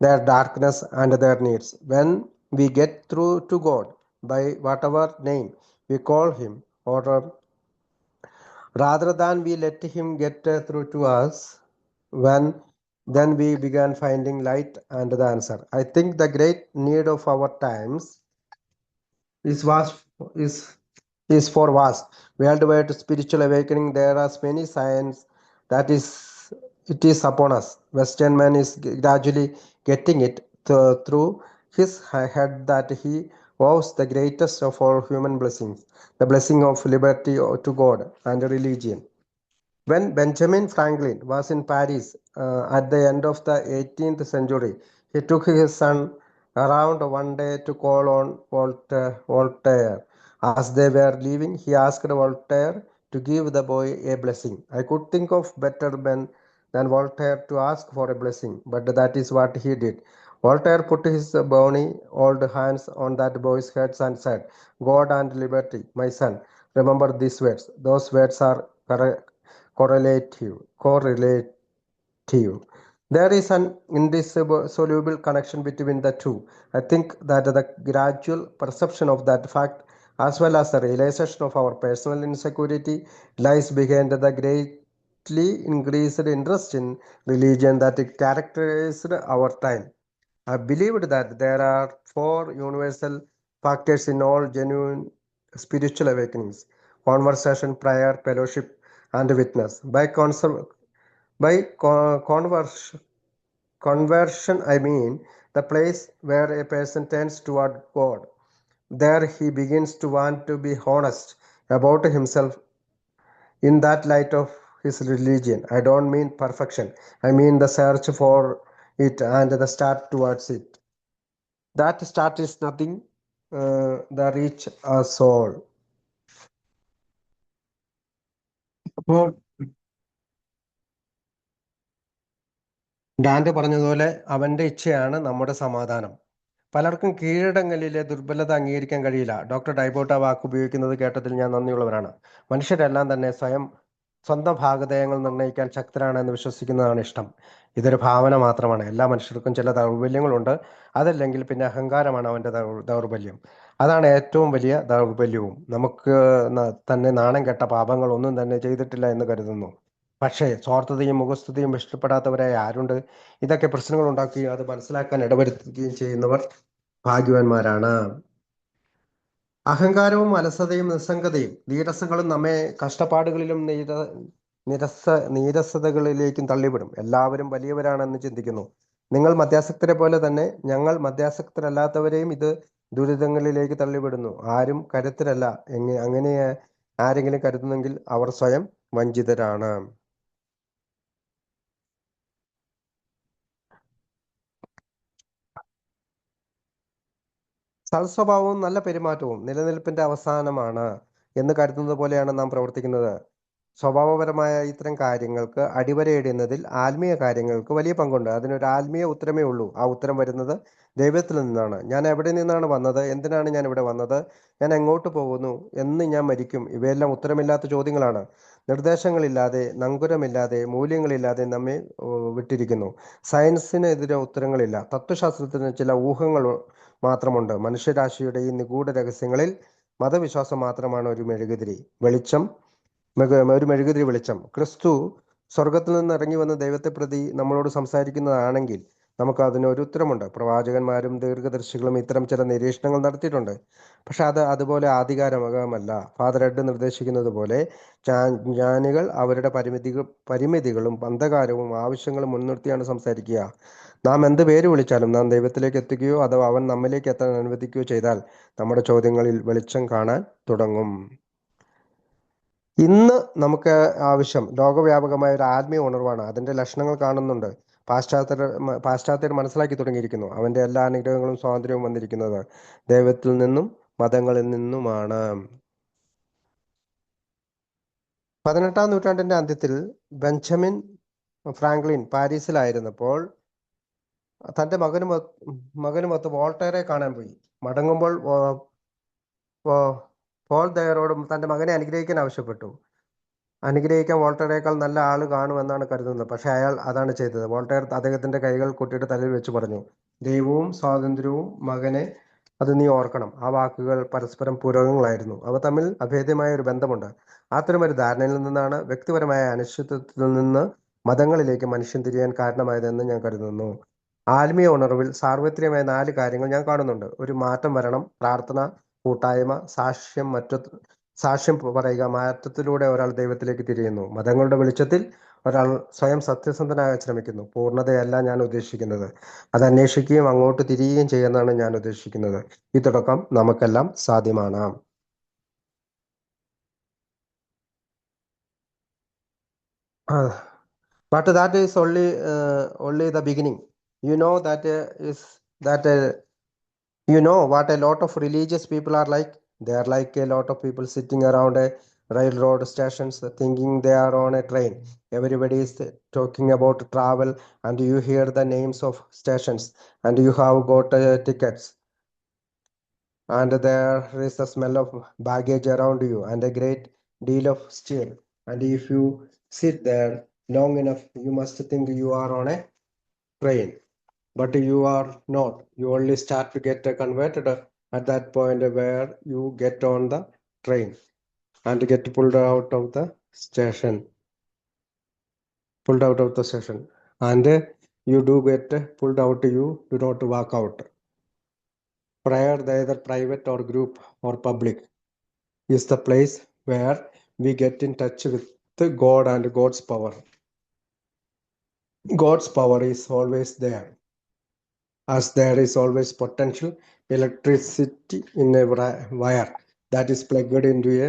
their darkness, and their needs. When we get through to God by whatever name we call him, or rather than we let him get through to us, when then we began finding light and the answer. I think the great need of our times is vast is is for vast worldwide spiritual awakening. There are many signs that it is upon us. Western man is gradually getting it through his head that he vows the greatest of all human blessings, the blessing of liberty to God and religion. When Benjamin Franklin was in Paris at the end of the 18th century, he took his son around one day to call on Voltaire. As they were leaving, he asked Voltaire to give the boy a blessing. I could think of better men than Voltaire to ask for a blessing, but that is what he did. Voltaire put his bony old hands on that boy's head and said, God and liberty, my son, remember these words. Those words are correlative. There is an indissoluble connection between the two. I think that the gradual perception of that fact, as well as the realization of our personal insecurity, lies behind the greatly increased interest in religion that characterized our time. I believed that there are four universal factors in all genuine spiritual awakenings: conversation, prayer, fellowship, and witness. By conversion, I mean the place where a person turns toward God. There he begins to want to be honest about himself in that light of his religion. I don't mean perfection. I mean the search for it and the start towards it. That start is nothing the reach a soul. അപ്പോൾ Dante പറഞ്ഞതുപോലെ അവന്റെ ഇച്ഛയാണ് നമ്മുടെ സമാധാനം. പലർക്കും കീഴടങ്ങലിലെ ദുർബലത അംഗീകരിക്കാൻ കഴിയില്ല. Doctor ഡൈബോട്ട വാക്ക് ഉപയോഗിക്കുന്നത് കേട്ടതിൽ ഞാൻ നന്ദിയുള്ളവരാണ്. മനുഷ്യരെല്ലാം തന്നെ സ്വന്തം ഭാഗധേയങ്ങൾ നിർണ്ണയിക്കാൻ ശക്തരാണെന്ന് വിശ്വസിക്കുന്നതാണ് ഇഷ്ടം. ഇതൊരു ഭാവന മാത്രമാണ്. എല്ലാ മനുഷ്യർക്കും ചില ദൗർബല്യങ്ങളുണ്ട്. അതല്ലെങ്കിൽ പിന്നെ അഹങ്കാരമാണ് അവന്റെ ദൗർബല്യം. അതാണ് ഏറ്റവും വലിയ ദൗർബല്യവും. നമുക്ക് തന്നെ നാണം കെട്ട പാപങ്ങൾ ഒന്നും തന്നെ ചെയ്തിട്ടില്ല എന്ന് കരുതുന്നു. പക്ഷേ സ്വാർത്ഥതയും മുഖസ്തുതിയും ഇഷ്ടപ്പെടാത്തവരായി ആരുണ്ട്? ഇതൊക്കെ പ്രശ്നങ്ങൾ ഉണ്ടാക്കുകയും അത് മനസ്സിലാക്കാൻ ഇടവരുത്തുകയും ചെയ്യുന്നവർ ഭാഗ്യവാന്മാരാണ്. അഹങ്കാരവും അലസതയും നിസ്സംഗതയും നീരസങ്ങളും നമ്മെ കഷ്ടപ്പാടുകളിലും നീരസതകളിലേക്കും തള്ളിവിടും. എല്ലാവരും വലിയവരാണെന്ന് ചിന്തിക്കുന്നു. നിങ്ങൾ മധ്യാസക്തരെ പോലെ തന്നെ ഞങ്ങൾ മധ്യാസക്തരല്ലാത്തവരെയും ഇത് ദുരിതങ്ങളിലേക്ക് തള്ളിവിടുന്നു. ആരും കരുത്തരല്ല. അങ്ങനെ ആരെങ്കിലും കരുതുന്നെങ്കിൽ അവർ സ്വയം വഞ്ചിതരാണ്. സൽസ്വഭാവവും നല്ല പെരുമാറ്റവും നിലനിൽപ്പിന്റെ അവസാനമാണ് എന്ന് കരുതുന്നത് പോലെയാണ് നാം പ്രവർത്തിക്കുന്നത്. സ്വഭാവപരമായ ഇത്തരം കാര്യങ്ങൾക്ക് അടിവരയിടുന്നതിൽ ആത്മീയ കാര്യങ്ങൾക്ക് വലിയ പങ്കുണ്ട്. അതിനൊരു ആത്മീയ ഉത്തരമേ ഉള്ളൂ. ആ ഉത്തരം വരുന്നത് ദൈവത്തിൽ നിന്നാണ്. ഞാൻ എവിടെ നിന്നാണ് വന്നത്? എന്തിനാണ് ഞാൻ ഇവിടെ വന്നത്? ഞാൻ എങ്ങോട്ട് പോകുന്നു? എന്ന് ഞാൻ മരിക്കും? ഇവയെല്ലാം ഉത്തരമില്ലാത്ത ചോദ്യങ്ങളാണ്. നിർദ്ദേശങ്ങളില്ലാതെ, നങ്കുരമില്ലാതെ, മൂല്യങ്ങളില്ലാതെ നമ്മെ വിട്ടിരിക്കുന്നു. സയൻസിനെതിരെ ഉത്തരങ്ങളില്ല. തത്വശാസ്ത്രത്തിന് ചില ഊഹങ്ങൾ മാത്രമുണ്ട്. മനുഷ്യരാശിയുടെ ഈ നിഗൂഢ രഹസ്യങ്ങളിൽ മതവിശ്വാസം മാത്രമാണ് ഒരു മെഴുകുതിരി വെളിച്ചം. ക്രിസ്തു സ്വർഗത്തിൽ നിന്ന് ഇറങ്ങി വന്ന ദൈവത്തെ പ്രതി നമ്മളോട് സംസാരിക്കുന്നതാണെങ്കിൽ നമുക്ക് അതിനൊരു ഉത്തരമുണ്ട്. പ്രവാചകന്മാരും ദീർഘദർശികളും ഇത്തരം ചില നിരീക്ഷണങ്ങൾ നടത്തിയിട്ടുണ്ട്. പക്ഷെ അത് അതുപോലെ ആധികാരികമല്ല. ഫാദർ എഡ് നിർദ്ദേശിക്കുന്നത് പോലെ ജ്ഞാനികൾ അവരുടെ പരിമിതികളും അന്ധകാരവും ആവശ്യങ്ങളും മുൻനിർത്തിയാണ് സംസാരിക്കുക. നാം എന്ത് പേര് വിളിച്ചാലും നാം ദൈവത്തിലേക്ക് എത്തുകയോ അഥവാ അവൻ നമ്മിലേക്ക് എത്താൻ അനുവദിക്കുകയോ ചെയ്താൽ നമ്മുടെ ചോദ്യങ്ങളിൽ വെളിച്ചം കാണാൻ തുടങ്ങും. ഇന്ന് നമുക്ക് ആവശ്യം ലോകവ്യാപകമായ ഒരു ആത്മീയ ഉണർവാണ്. അതിന്റെ ലക്ഷണങ്ങൾ കാണുന്നുണ്ട്. പാശ്ചാത്യർ മനസ്സിലാക്കി തുടങ്ങിയിരിക്കുന്നു. അവന്റെ എല്ലാ അനുഗ്രഹങ്ങളും സ്വാതന്ത്ര്യവും വന്നിരിക്കുന്നത് ദൈവത്തിൽ നിന്നും മതങ്ങളിൽ നിന്നുമാണ്. 18-ാം നൂറ്റാണ്ടിന്റെ അന്ത്യത്തിൽ ബെഞ്ചമിൻ ഫ്രാങ്ക്ലിൻ പാരീസിലായിരുന്നപ്പോൾ തന്റെ മകനുമൊത്ത് വോൾട്ടയറെ കാണാൻ പോയി. മടങ്ങുമ്പോൾ വോൾട്ടയറോടും തന്റെ മകനെ അനുഗ്രഹിക്കാൻ ആവശ്യപ്പെട്ടു. അനുഗ്രഹിക്കാൻ വോൾട്ടയറേക്കാൾ നല്ല ആള് കാണുമെന്നാണ് കരുതുന്നത്. പക്ഷെ അയാൾ അതാണ് ചെയ്തത്. വോൾട്ടയർ അദ്ദേഹത്തിന്റെ കൈകൾ കുട്ടിയുടെ തലയിൽ വെച്ച് പറഞ്ഞു, ദൈവവും സ്വാതന്ത്ര്യവും മകനെ, അത് നീ ഓർക്കണം. ആ വാക്കുകൾ പരസ്പരം പൂരകങ്ങളായിരുന്നു. അവ തമ്മിൽ അഭേദ്യമായ ഒരു ബന്ധമുണ്ട്. അത്തരമൊരു ധാരണയിൽ നിന്നാണ് വ്യക്തിപരമായ അനിശ്ചിതത്വത്തിൽ നിന്ന് മതങ്ങളിലേക്ക് മനുഷ്യൻ തിരിയാൻ കാരണമായതെന്ന് ഞാൻ കരുതുന്നു. ആത്മീയ ഉണർവിൽ സാർവത്രികമായ 4 കാര്യങ്ങൾ ഞാൻ കാണുന്നുണ്ട്. ഒരു മാറ്റം വരണം. പ്രാർത്ഥന, കൂട്ടായ്മ, സാക്ഷ്യം പറയുക. മാറ്റത്തിലൂടെ ഒരാൾ ദൈവത്തിലേക്ക് തിരിയുന്നു. മതങ്ങളുടെ വെളിച്ചത്തിൽ ഒരാൾ സ്വയം സത്യസന്ധനാകാൻ ശ്രമിക്കുന്നു. പൂർണ്ണതയല്ല ഞാൻ ഉദ്ദേശിക്കുന്നത്. അത് അന്വേഷിക്കുകയും അങ്ങോട്ട് തിരിയുകയും ചെയ്യുന്നതാണ് ഞാൻ ഉദ്ദേശിക്കുന്നത്. ഈ തുടക്കം നമുക്കെല്ലാം സാധ്യമാണ്. But that is only the beginning. You know you know what a lot of religious people are like. They are like a lot of people sitting around a railroad stations thinking they are on a train. Everybody is talking about travel, and you hear the names of stations, and you have got tickets, and there is the smell of baggage around you and a great deal of stir. And if you sit there long enough, you must think you are on a train. But you are not. You only start to get converted at that point where you get on the train and get pulled out of the station. And you do get pulled out, you do not walk out. Prayer, either private or group or public, is the place where we get in touch with God and God's power. God's power is always there, as there is always potential electricity in a wire that is plugged into a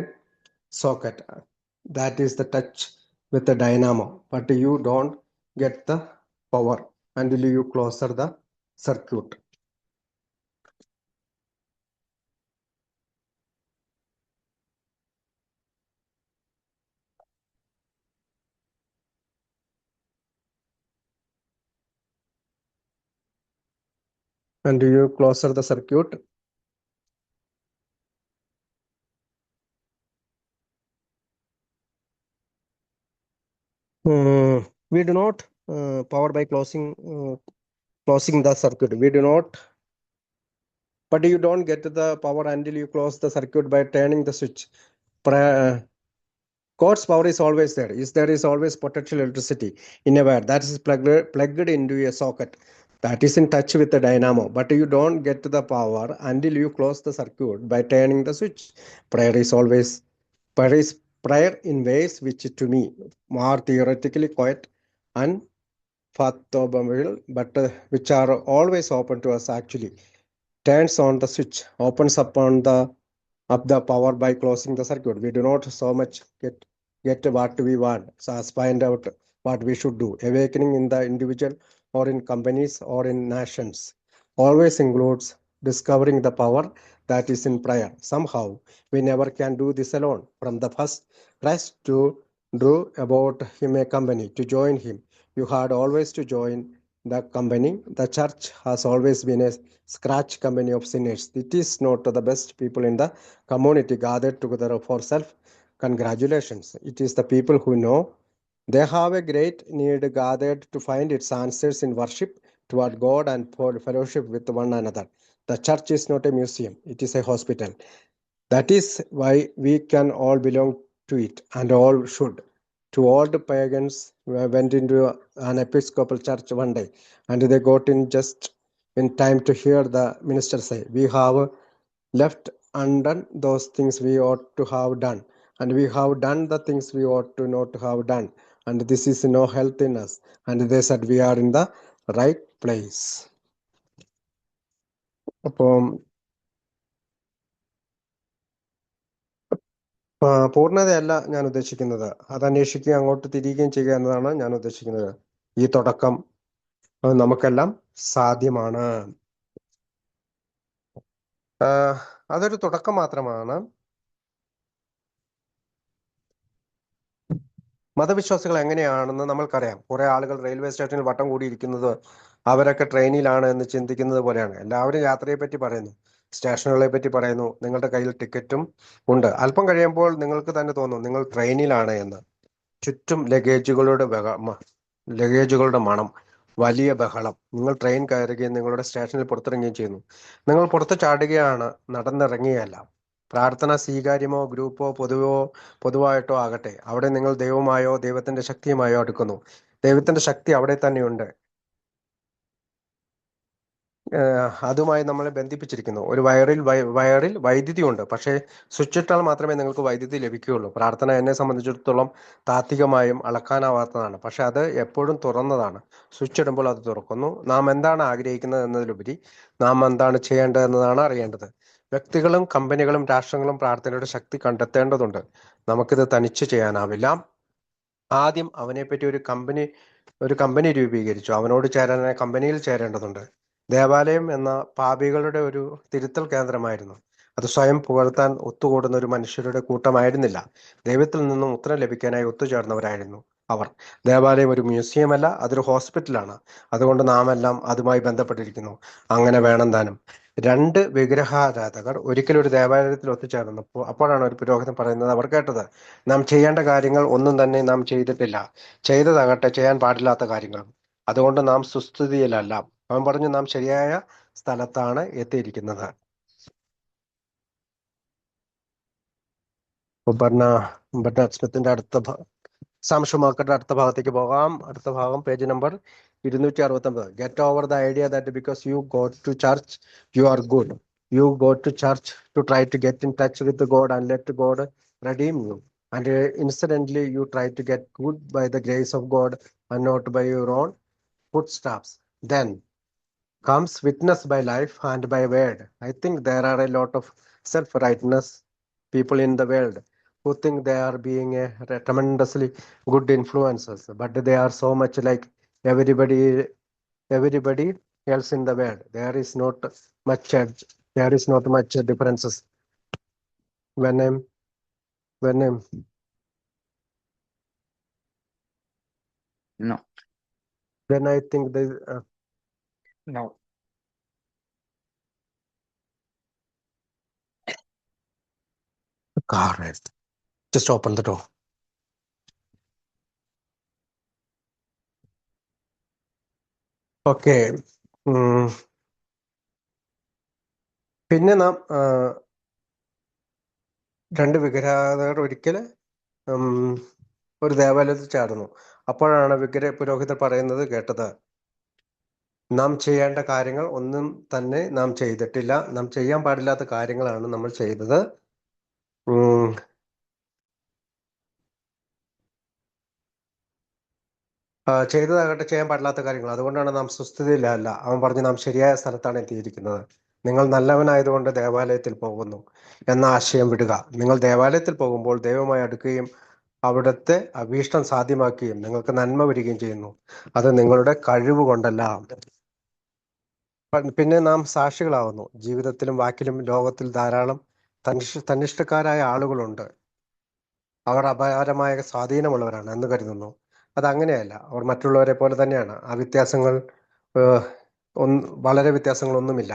socket. That is the touch with a dynamo, but you don't get the power until you close the circuit. And you close the circuit. We do not power by closing the circuit. We do not, but you don't get the power until you close the circuit by turning the switch. Course power is always there. There is always potential electricity in a wire that is plugged into a socket that is in touch with the dynamo, but you don't get the power until you close the circuit by turning the switch. Prayer is always prayer is prayer in ways which to me are theoretically quite unfathomable, but which are always open to us actually. Turns on the switch, opens up the power by closing the circuit. We do not so much get what we want, so as find out what we should do. Awakening in the individual or in companies or in nations always includes discovering the power that is in prayer. Somehow we never can do this alone. From the first Christ to drew about him a company to join him, you had always to join the company. The church has always been a scratch company of sinners. It is not the best people in the community gathered together for self congratulations. It is the people who know they have a great need gathered to find its answers in worship toward God and for fellowship with one another. The church is not a museum, it is a hospital. That is why we can all belong to it and all should. Two old pagans went into an Episcopal church one day and they got in just in time to hear the minister say, "We have left undone those things we ought to have done, and we have done the things we ought to not have done, and this is no health in us." And they said, "We are in the right place." അപ്പം പൂർണ്ണതയല്ല ഞാൻ ഉദ്ദേശിക്കുന്നത്, അത് അന്വേഷിക്കുകയും അങ്ങോട്ട് തിരികുകയും ചെയ്യുക എന്നതാണ് ഞാൻ ഉദ്ദേശിക്കുന്നത്. ഈ തുടക്കം നമുക്കെല്ലാം സാധ്യമാണ്. അതൊരു തുടക്കം മാത്രമാണ്. മതവിശ്വാസികൾ എങ്ങനെയാണെന്ന് നമ്മൾക്കറിയാം. കുറെ ആളുകൾ റെയിൽവേ സ്റ്റേഷനിൽ വട്ടം കൂടിയിരിക്കുന്നത് അവരൊക്കെ ട്രെയിനിലാണ് എന്ന് ചിന്തിക്കുന്നത് പോലെയാണ്. എല്ലാവരും യാത്രയെ പറ്റി പറയുന്നു, സ്റ്റേഷനുകളെ പറ്റി പറയുന്നു, നിങ്ങളുടെ കയ്യിൽ ടിക്കറ്റും ഉണ്ട്. അല്പം കഴിയുമ്പോൾ നിങ്ങൾക്ക് തന്നെ തോന്നും നിങ്ങൾ ട്രെയിനിലാണ് എന്ന്. ചുറ്റും ലഗേജുകളുടെ മണം, വലിയ ബഹളം. നിങ്ങൾ ട്രെയിൻ കയറുകയും നിങ്ങളുടെ സ്റ്റേഷനിൽ പുറത്തിറങ്ങുകയും ചെയ്യുന്നു. നിങ്ങൾ പുറത്ത് ചാടുകയാണ്, നടന്നിറങ്ങിയല്ല. പ്രാർത്ഥന സ്വീകാര്യമോ ഗ്രൂപ്പോ പൊതുവായിട്ടോ ആകട്ടെ, അവിടെ നിങ്ങൾ ദൈവമായോ ദൈവത്തിന്റെ ശക്തിയുമായോ അടുക്കുന്നു. ദൈവത്തിന്റെ ശക്തി അവിടെ തന്നെയുണ്ട്. അതുമായി നമ്മളെ ബന്ധിപ്പിച്ചിരിക്കുന്നു. ഒരു വയറിൽ വൈദ്യുതി ഉണ്ട്, പക്ഷേ സ്വിച്ച് ഇട്ടാൽ മാത്രമേ നിങ്ങൾക്ക് വൈദ്യുതി ലഭിക്കുകയുള്ളൂ. പ്രാർത്ഥന എന്നെ സംബന്ധിച്ചിടത്തോളം താത്വികമായും അളക്കാനാവാത്തതാണ്, പക്ഷെ അത് എപ്പോഴും തുറന്നതാണ്. സ്വിച്ച് ഇടുമ്പോൾ അത് തുറക്കുന്നു. നാം എന്താണ് ആഗ്രഹിക്കുന്നത് എന്നതിലുപരി നാം എന്താണ് ചെയ്യേണ്ടത് എന്നതാണ് അറിയേണ്ടത്. വ്യക്തികളും കമ്പനികളും രാഷ്ട്രങ്ങളും പ്രാർത്ഥനയുടെ ശക്തി കണ്ടെത്തേണ്ടതുണ്ട്. നമുക്കിത് തനിച്ച് ചെയ്യാനാവില്ല. ആദ്യം അവനെപ്പറ്റി ഒരു കമ്പനി രൂപീകരിച്ചു. അവനോട് ചേരാനായി കമ്പനിയിൽ ചേരേണ്ടതുണ്ട്. ദേവാലയം എന്ന പാപികളുടെ ഒരു തിരുത്തൽ കേന്ദ്രമായിരുന്നു. അത് സ്വയം പുകഴ്ത്താൻ ഒത്തുകൂടുന്ന ഒരു മനുഷ്യരുടെ കൂട്ടമായിരുന്നില്ല. ദൈവത്തിൽ നിന്നും ഉത്തരം ലഭിക്കാനായി ഒത്തുചേർന്നവരായിരുന്നു അവർ. ദേവാലയം ഒരു മ്യൂസിയം അല്ല, അതൊരു ഹോസ്പിറ്റലാണ്. അതുകൊണ്ട് നാം എല്ലാം അതുമായി ബന്ധപ്പെട്ടിരിക്കുന്നു. അങ്ങനെ വേണം താനും. രണ്ട് വിഗ്രഹാരാധകർ ഒരിക്കലും ഒരു ദേവാലയത്തിൽ ഒത്തുചേർന്നപ്പോൾ അപ്പോഴാണ് ഒരു പുരോഹിതൻ പറയുന്നത് അവർ കേട്ടത്, നാം ചെയ്യേണ്ട കാര്യങ്ങൾ ഒന്നും തന്നെ നാം ചെയ്തിട്ടില്ല, ചെയ്തതാകട്ടെ ചെയ്യാൻ പാടില്ലാത്ത കാര്യങ്ങളും. അതുകൊണ്ട് നാം സുസ്ഥിതിയിലല്ല. അവൻ പറഞ്ഞു, നാം ശരിയായ സ്ഥലത്താണ് എത്തിയിരിക്കുന്നത്. ബർണാഡ് സ്മിത്തിന്റെ സാം ഷുമാക്കറുടെ അടുത്ത ഭാഗത്തേക്ക് പോകാം. അടുത്ത ഭാഗം page number 269. Get over the idea that because you go to church you are good. You go to church to try to get in touch with God and let God redeem you. And incidentally, you try to get good by the grace of God and not by your own footsteps. Then comes witness by life and by word. I think there are a lot of self-righteousness people in the world. who think they are being a tremendously good influencers, but they are so much like everybody else in the world. There is not much there is not much differences when I'm when I'm No, when I think the no. car is just open the door. Okay. പിന്നെ നാം രണ്ട് വിഗ്രഹാരാധകർ ഒരിക്കൽ ഒരു ദേവാലയത്തിൽ ചേർന്നു. അപ്പോഴാണ് പുരോഹിതർ പറയുന്നത് കേട്ടത്, നാം ചെയ്യേണ്ട കാര്യങ്ങൾ ഒന്നും തന്നെ നാം ചെയ്തിട്ടില്ല, നാം ചെയ്യാൻ പാടില്ലാത്ത കാര്യങ്ങളാണ് നമ്മൾ ചെയ്തത്. ചെയ്തതാകട്ടെ ചെയ്യാൻ പാടില്ലാത്ത കാര്യങ്ങൾ, അതുകൊണ്ടാണ് നാം സുസ്ഥിതിയിലല്ല. അവൻ പറഞ്ഞു, നാം ശരിയായ സ്ഥലത്താണ് എത്തിയിരിക്കുന്നത്. നിങ്ങൾ നല്ലവനായതുകൊണ്ട് ദേവാലയത്തിൽ പോകുന്നു എന്ന ആശയം വിടുക. നിങ്ങൾ ദേവാലയത്തിൽ പോകുമ്പോൾ ദൈവമായി അടുക്കുകയും അവിടുത്തെ അഭീഷ്ടം സാധ്യമാക്കുകയും നിങ്ങൾക്ക് നന്മ വരികയും ചെയ്യുന്നു. അത് നിങ്ങളുടെ കഴിവ് കൊണ്ടല്ല. പിന്നെ നാം സാക്ഷികളാവുന്നു. ജീവിതത്തിലും വാക്കിലും ലോകത്തിൽ ധാരാളം തന്നിഷ്ടക്കാരായ ആളുകളുണ്ട്. അവർ അപാരമായ സ്വാധീനമുള്ളവരാണ് എന്ന് കരുതുന്നു. അതങ്ങനെയല്ല. അവർ മറ്റുള്ളവരെ പോലെ തന്നെയാണ്. ആ വ്യത്യാസങ്ങൾ വളരെ വ്യത്യാസങ്ങളൊന്നുമില്ല.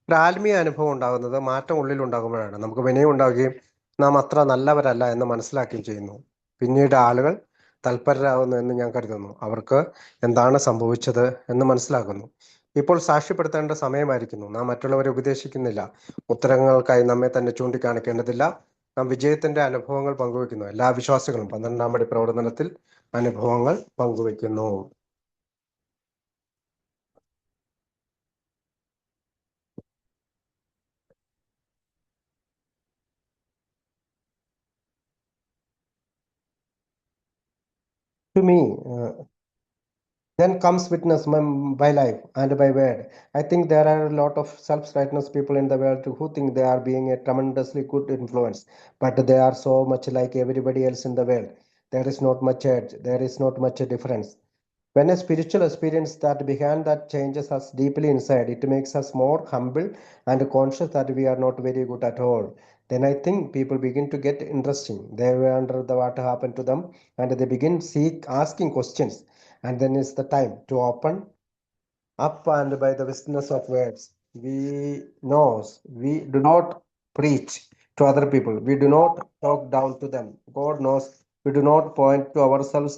ഒരു ആത്മീയ അനുഭവം ഉണ്ടാകുന്നത് മാറ്റം ഉള്ളിൽ ഉണ്ടാകുമ്പോഴാണ്. നമുക്ക് വിനയം ഉണ്ടാവുകയും നാം അത്ര നല്ലവരല്ല എന്ന് മനസ്സിലാക്കുകയും ചെയ്യുന്നു. പിന്നീട് ആളുകൾ തൽപരരാകുന്നു എന്ന് ഞാൻ കരുതുന്നു. അവർക്ക് എന്താണ് സംഭവിച്ചത് എന്ന് മനസ്സിലാക്കുന്നു. ഇപ്പോൾ സാക്ഷ്യപ്പെടുത്തേണ്ട സമയമായിരിക്കുന്നു. നാം മറ്റുള്ളവരെ ഉപദേശിക്കുന്നില്ല. ഉത്തരങ്ങൾക്കായി നമ്മെ തന്നെ ചൂണ്ടിക്കാണിക്കേണ്ടതില്ല. നാം വിജയത്തിന്റെ അനുഭവങ്ങൾ പങ്കുവെക്കുന്നു. എല്ലാ വിശ്വാസികളും 12-ാം പടി പ്രവർത്തനത്തിൽ അനുഭവങ്ങൾ പങ്കുവെക്കുന്നു. To me, then comes witness by life and by word. I think there are a lot of self-righteous people in the world who think they are being a tremendously good influence, but they are so much like everybody else in the world. There is not much edge. There is not much difference. When a spiritual experience that began that changes us deeply inside, it makes us more humble and conscious that we are not very good at all. Then I think people begin to get interesting. They wonder what happened to them, and they begin asking questions. And then is the time to open up, and by the witness of words we knows we do not preach to other people, we do not talk down to them. God knows we do not point to ourselves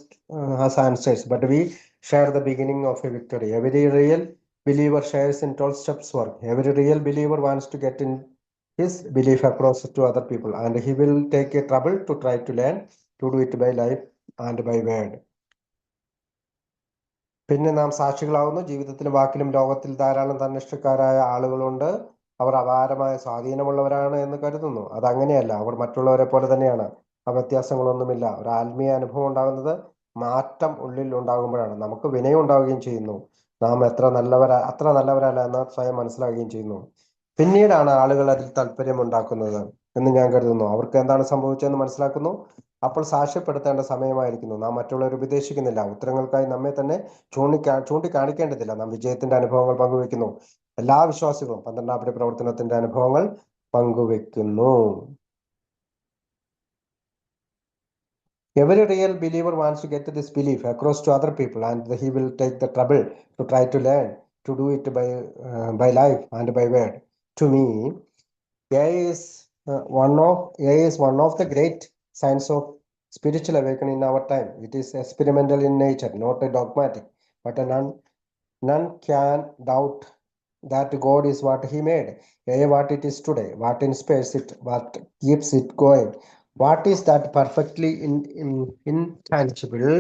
as answers, but we share the beginning of a victory. Every real believer shares in 12 steps work. Every real believer wants to get in his belief across to other people, and he will take a trouble to try to learn to do it by life and by word. പിന്നെ നാം സാക്ഷികളാവുന്നു. ജീവിതത്തിലും വാക്കിലും ലോകത്തിൽ ധാരാളം തന്നിഷ്ടക്കാരായ ആളുകളുണ്ട്. അവർ അപാരമായ സ്വാധീനമുള്ളവരാണ് എന്ന് കരുതുന്നു. അതങ്ങനെയല്ല. അവർ മറ്റുള്ളവരെ പോലെ തന്നെയാണ്. ആ വ്യത്യാസങ്ങളൊന്നുമില്ല. ഒരു ആത്മീയ അനുഭവം ഉണ്ടാകുന്നത് മാറ്റം ഉള്ളിൽ ഉണ്ടാകുമ്പോഴാണ്. നമുക്ക് വിനയം ഉണ്ടാവുകയും ചെയ്യുന്നു. നാം അത്ര നല്ലവരല്ല എന്ന് സ്വയം മനസ്സിലാക്കുകയും ചെയ്യുന്നു. പിന്നീടാണ് ആളുകൾ അതിൽ താല്പര്യം ഉണ്ടാക്കുന്നത് എന്ന് ഞാൻ കരുതുന്നു. അവർക്ക് എന്താണ് സംഭവിച്ചതെന്ന് മനസ്സിലാക്കുന്നു. അപ്പോൾ സാക്ഷ്യപ്പെടുത്തേണ്ട സമയമായിരിക്കുന്നു. നാം മറ്റുള്ളവരെ ഉപദേശിക്കുന്നില്ല. ഉത്തരങ്ങൾക്കായി നമ്മെ തന്നെ ചൂണ്ടിക്കാണിക്കേണ്ടതില്ല. നാം വിജയത്തിന്റെ അനുഭവങ്ങൾ പങ്കുവെക്കുന്നു. എല്ലാ വിശ്വാസികളും 12-ാം പടി പ്രവർത്തനത്തിന്റെ അനുഭവങ്ങൾ പങ്കുവെക്കുന്നു. Every real believer wants to get this belief across to other people, and he will take the trouble to try to learn to do it by life and by word. To me, AI is one of the great signs of spiritual awakening in our time. It is experimental in nature, not a dogmatic, but none can doubt that God is what he made, what it is today, what inspires it, what keeps it going, what is that perfectly intangible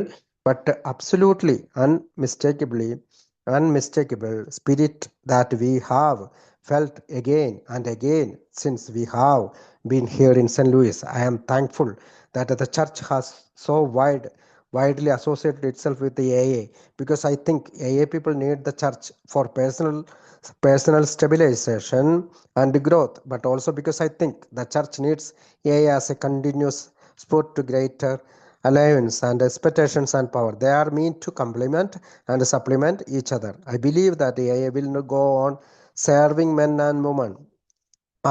but absolutely unmistakable spirit that we have felt again and again since we have been here in St. Louis. I am thankful that the church has so widely associated itself with the AA, because I think AA people need the church for personal stabilization and growth, but also because I think the church needs AA as a continuous sport to greater alliance and expectations and power. They are meant to complement and supplement each other. I believe that AI will not go on serving men and women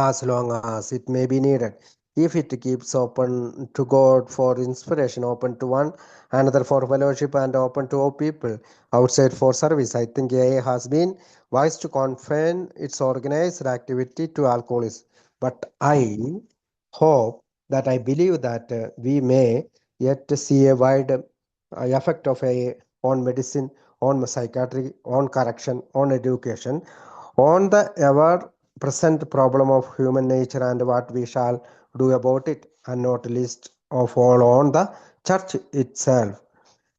as long as it may be needed. If it keeps open to God for inspiration, open to one another for fellowship, and open to all people outside for service, I think AI has been wise to confine its organized activity to alcoholism. But I hope that I believe that we may yet see a wide effect of AI on medicine, on psychiatry, on correction, on education, on the ever present problem of human nature and what we shall do about it, and not least of all on the church itself.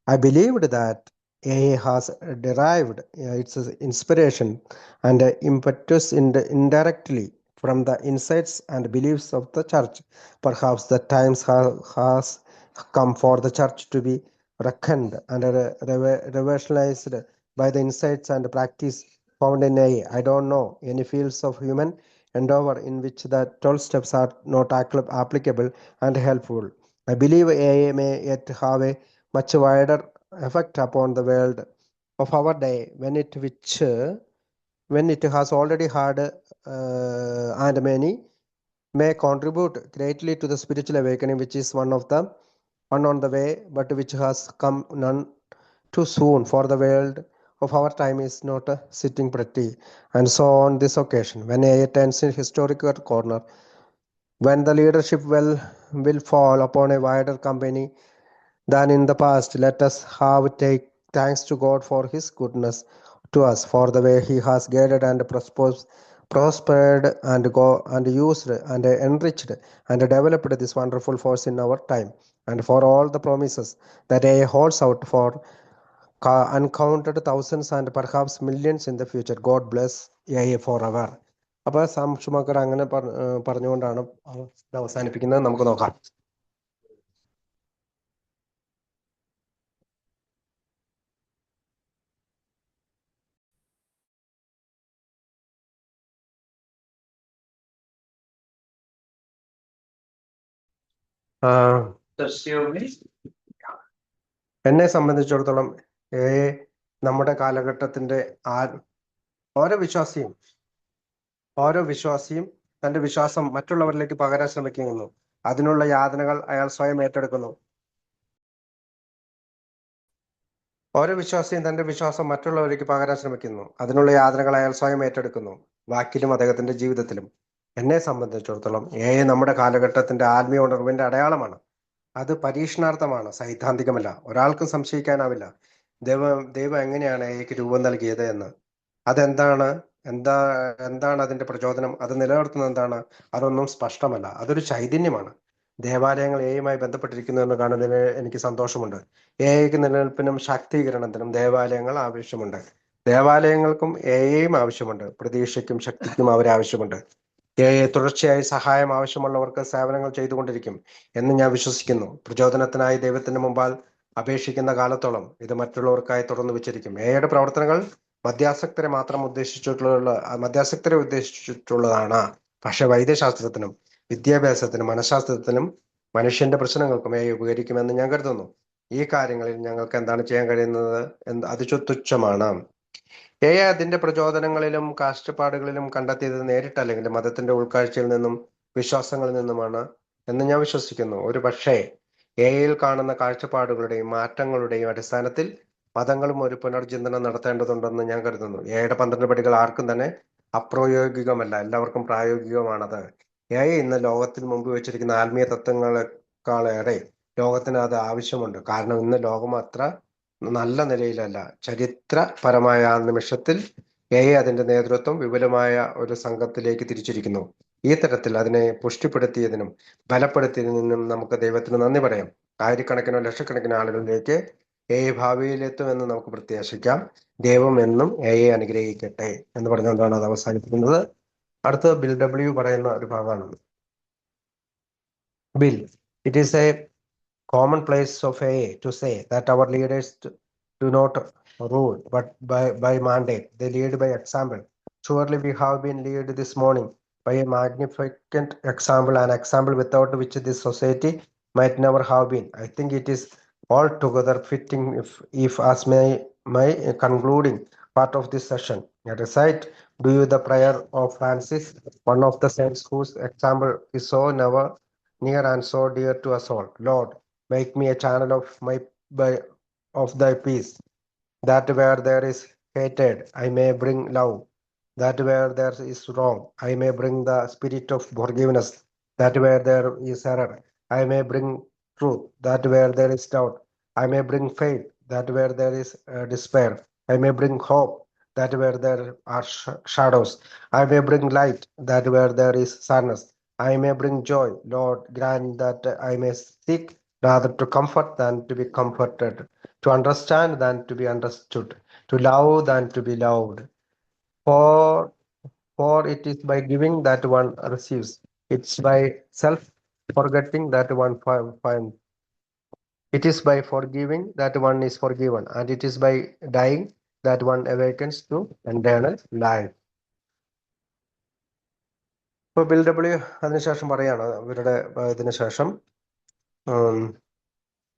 I believed that AI has derived its inspiration and impetus indirectly from the insights and beliefs of the church. Perhaps the times has come for the church to be reckoned and revolutionized by the insights and practice found in AI. I don't know any fields of human endeavor in which the 12 steps are not applicable and helpful. I believe AI may yet have a much wider effect upon the world of our day when it has already had and many may contribute greatly to the spiritual awakening, which is one on the way, but which has come none too soon, for the world of our time is not sitting pretty. And so on this occasion, when AI turns in historical corner, when the leadership will fall upon a wider company than in the past, let us have take thanks to God for His goodness to us, for the way He has guided and prospered and used and enriched and developed this wonderful force in our time, and for all the promises that He holds out for uncounted thousands and perhaps millions in the future. God bless AI forever. അപ്പോൾ Sam Schumacher അങ്ങനെ പറഞ്ഞുകൊണ്ടാണ് ഇത് അവസാനിപ്പിക്കുന്നത്. നമുക്ക് നോക്കാം. എന്നെ സംബന്ധിച്ചിടത്തോളം നമ്മുടെ കാലഘട്ടത്തിന്റെ ഓരോ വിശ്വാസിയും തന്റെ വിശ്വാസം മറ്റുള്ളവരിലേക്ക് പകരാൻ ശ്രമിക്കുന്നു. അതിനുള്ള യാതനകൾ അയാൾ സ്വയം ഏറ്റെടുക്കുന്നു. ഓരോ വിശ്വാസിയും തന്റെ വിശ്വാസം മറ്റുള്ളവരിലേക്ക് പകരാൻ ശ്രമിക്കുന്നു. അതിനുള്ള യാതനകൾ അയാൾ സ്വയം ഏറ്റെടുക്കുന്നു, വാക്കിലും അദ്ദേഹത്തിന്റെ ജീവിതത്തിലും. എന്നെ സംബന്ധിച്ചിടത്തോളം നമ്മുടെ കാലഘട്ടത്തിന്റെ ആത്മീയ ഉണർവിന്റെ അടയാളമാണ്. അത് പരീക്ഷണാർത്ഥമാണ്, സൈദ്ധാന്തികമല്ല. ഒരാൾക്കും സംശയിക്കാനാവില്ല ദൈവം എങ്ങനെയാണ് എക്ക് രൂപം നൽകിയത് എന്ന്. അതെന്താണ് എന്താണ് അതിന്റെ പ്രചോദനം, അത് നിലനിർത്തുന്നത് എന്താണ്, അതൊന്നും സ്പഷ്ടമല്ല. അതൊരു ചൈതന്യമാണ്. ദേവാലയങ്ങൾ എയുമായി ബന്ധപ്പെട്ടിരിക്കുന്നു എന്ന് കാണുന്നതിന് എനിക്ക് സന്തോഷമുണ്ട്. എയ്ക്ക് നിലനിൽപ്പിനും ശാക്തീകരണത്തിനും ദേവാലയങ്ങൾ ആവശ്യമുണ്ട്. ദേവാലയങ്ങൾക്കും എയും ആവശ്യമുണ്ട്. പ്രതീക്ഷയ്ക്കും ശക്തിക്കും അവരെ ആവശ്യമുണ്ട്. തുടർച്ചയായി സഹായം ആവശ്യമുള്ളവർക്ക് സേവനങ്ങൾ ചെയ്തുകൊണ്ടിരിക്കും എന്ന് ഞാൻ വിശ്വസിക്കുന്നു. പ്രചോദനത്തിനായി ദൈവത്തിന്റെ മുമ്പാൽ അപേക്ഷിക്കുന്ന കാലത്തോളം ഇത് മറ്റുള്ളവർക്കായി തുറന്നു വെച്ചിരിക്കും. എയുടെ പ്രവർത്തനങ്ങൾ മധ്യാസക്തരെ ഉദ്ദേശിച്ചിട്ടുള്ളതാണ്. പക്ഷെ വൈദ്യശാസ്ത്രത്തിനും വിദ്യാഭ്യാസത്തിനും മനഃശാസ്ത്രത്തിനും മനുഷ്യന്റെ പ്രശ്നങ്ങൾക്കും ഉപകരിക്കുമെന്ന് ഞാൻ കരുതുന്നു. ഈ കാര്യങ്ങളിൽ ഞങ്ങൾക്ക് എന്താണ് ചെയ്യാൻ കഴിയുന്നത് അത് തുച്ഛമാണ്. അതിന്റെ പ്രചോദനങ്ങളിലും കാഴ്ചപ്പാടുകളിലും കണ്ടെത്തിയത് നേരിട്ടല്ലെങ്കിൽ മതത്തിന്റെ ഉൾക്കാഴ്ചയിൽ നിന്നും വിശ്വാസങ്ങളിൽ നിന്നുമാണ് എന്ന് ഞാൻ വിശ്വസിക്കുന്നു. ഒരു പക്ഷേ എയിൽ കാണുന്ന കാഴ്ചപ്പാടുകളുടെയും മാറ്റങ്ങളുടെയും അടിസ്ഥാനത്തിൽ മതങ്ങളും ഒരു പുനർചിന്തനം നടത്തേണ്ടതുണ്ടെന്ന് ഞാൻ കരുതുന്നു. എയുടെ 12 പടികൾ ആർക്കും തന്നെ അപ്രായോഗികമല്ല, എല്ലാവർക്കും പ്രായോഗികമാണത്. ഇന്ന് ലോകത്തിൽ മുമ്പ് വെച്ചിരിക്കുന്ന ആത്മീയ തത്വങ്ങളെക്കാളേറെ ലോകത്തിന് അത് ആവശ്യമുണ്ട്. കാരണം ഇന്ന് ലോകം അത്ര നല്ല നിലയിലല്ല. ചരിത്രപരമായ ആ നിമിഷത്തിൽ അതിന്റെ നേതൃത്വം വിപുലമായ ഒരു സംഘത്തിലേക്ക് തിരിച്ചിരിക്കുന്നു. ഈ തരത്തിൽ അതിനെ പുഷ്ടിപ്പെടുത്തിയതിനും ബലപ്പെടുത്തിയതിനും നമുക്ക് ദൈവത്തിന് നന്ദി പറയാം. ആയിരക്കണക്കിനോ ലക്ഷക്കണക്കിനോ ആളുകളിലേക്ക് ഭാവിയിലെത്തുമെന്ന് നമുക്ക് പ്രത്യാശിക്കാം. ദൈവം എന്നും അനുഗ്രഹിക്കട്ടെ എന്ന് പറഞ്ഞുകൊണ്ടാണ് അത് അവസാനിപ്പിക്കുന്നത്. അടുത്ത ബിൽ ഡബ്ല്യു പറയുന്ന ഒരു ഭാഗമാണ്. Bill, it is A commonplace of AA to say that our leaders do not rule but by mandate. They lead by example. Surely we have been led this morning by a magnificent example, an example without which this society might never have been. I think it is altogether fitting if as my concluding part of this session, I recite to you the prayer of Francis, one of the saints whose example is so never near and so dear to us all. Lord, make me a channel of of thy peace, that where there is hatred, I may bring love. That where there is wrong, I may bring the spirit of forgiveness. That where there is error, I may bring truth. That where there is doubt, I may bring faith. That where there is despair, I may bring hope. That where there are shadows, I may bring light. That where there is sadness, I may bring joy. Lord, grant that I may seek rather to comfort than to be comforted, to understand than to be understood, to love than to be loved. For for it is by giving that one receives. It's by self forgetting that one finds. It is by forgiving that one is forgiven, and it is by dying that one awakens to eternal life. ഇപ്പൊ bill W അതിനുശേഷം പറയാണ് ഇവരുടെ ഇതിനു ശേഷം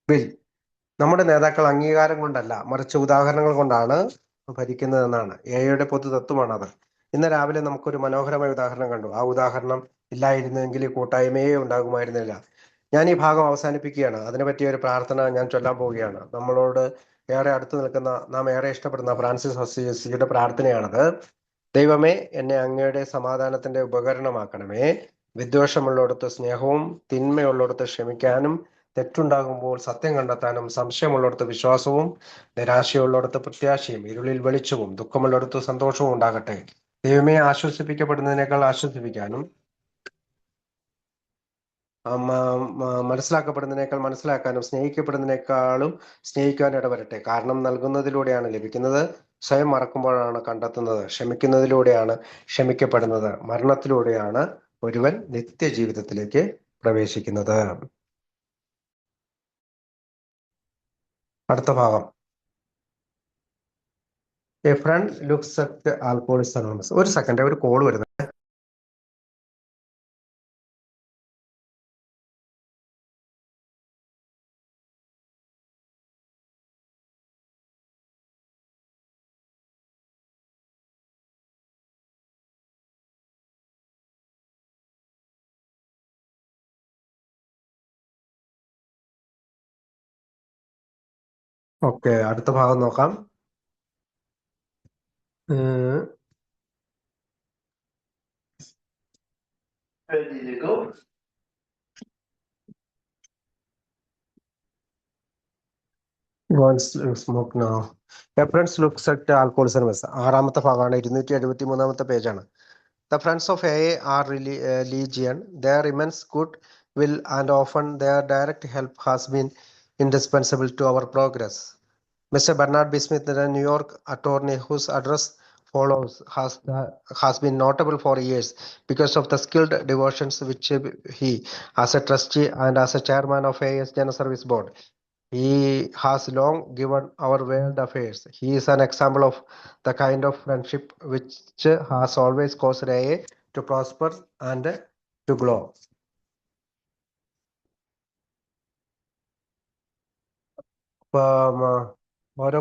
bill നമ്മുടെ നേതാക്കൾ അംഗീകാരം കൊണ്ടല്ല മറിച്ച് ഉദാഹരണങ്ങൾ കൊണ്ടാണ് ഭരിക്കുന്നതെന്നാണ് എയുടെ പൊതു തത്വമാണത്. ഇന്ന് രാവിലെ നമുക്കൊരു മനോഹരമായ ഉദാഹരണം കണ്ടു. ആ ഉദാഹരണം ഇല്ലായിരുന്നെങ്കിൽ ഈ കൂട്ടായ്മയെ ഉണ്ടാകുമായിരുന്നില്ല. ഞാൻ ഈ ഭാഗം അവസാനിപ്പിക്കുകയാണ്. അതിനെ പറ്റിയ ഒരു പ്രാർത്ഥന ഞാൻ ചൊല്ലാൻ പോവുകയാണ്. നമ്മളോട് ഏറെ അടുത്ത് നിൽക്കുന്ന, നാം ഏറെ ഇഷ്ടപ്പെടുന്ന ഫ്രാൻസിസ് അസീസിയുടെ പ്രാർത്ഥനയാണത്. ദൈവമേ, എന്നെ അങ്ങയുടെ സമാധാനത്തിന്റെ ഉപകരണമാക്കണമേ. വിദ്വേഷമുള്ളിടത്ത് സ്നേഹവും തിന്മയുള്ളിടത്ത് ക്ഷമിക്കാനും തെറ്റുണ്ടാകുമ്പോൾ സത്യം കണ്ടെത്താനും സംശയമുള്ളിടത്ത് വിശ്വാസവും നിരാശയുള്ളിടത്ത് പ്രത്യാശയും ഇരുളിൽ വെളിച്ചവും ദുഃഖമുള്ളിടത്ത് സന്തോഷവും ഉണ്ടാകട്ടെ. ദൈവമേ, ആശ്വസിപ്പിക്കപ്പെടുന്നതിനേക്കാൾ ആശ്വസിപ്പിക്കാനും മനസ്സിലാക്കപ്പെടുന്നതിനേക്കാൾ മനസ്സിലാക്കാനും സ്നേഹിക്കപ്പെടുന്നതിനേക്കാളും സ്നേഹിക്കാൻ ഇടവരട്ടെ. കാരണം നൽകുന്നതിലൂടെയാണ് ലഭിക്കുന്നത്, സ്വയം മറക്കുമ്പോഴാണ് കണ്ടെത്തുന്നത്, ക്ഷമിക്കുന്നതിലൂടെയാണ് ക്ഷമിക്കപ്പെടുന്നത്, മരണത്തിലൂടെയാണ് ഒരുവൻ നിത്യജീവിതത്തിലേക്ക് പ്രവേശിക്കുന്നത്. അടുത്ത ഭാഗം, a friend looks at alcoholics anonymous. ഒരു സെക്കൻഡ്, ഒരു കോൾ വരുന്നത്. ഓക്കെ, അടുത്ത ഭാഗം നോക്കാം. Smoke no. Friends looks at alcoholics anonymous. ആറാമത്തെ ഭാഗമാണ്, 273 പേജാണ്. The friends of AA are legion. Their immense good will and often their direct help has been indispensable to our progress. Mr. Bernard B. Smith, the New York attorney whose address follows, has been notable for years because of the skilled devotions which he, as a trustee and as a chairman of AA's General Service Board, he has long given our world affairs. He is an example of the kind of friendship which has always caused AA to prosper and to grow. ഒരു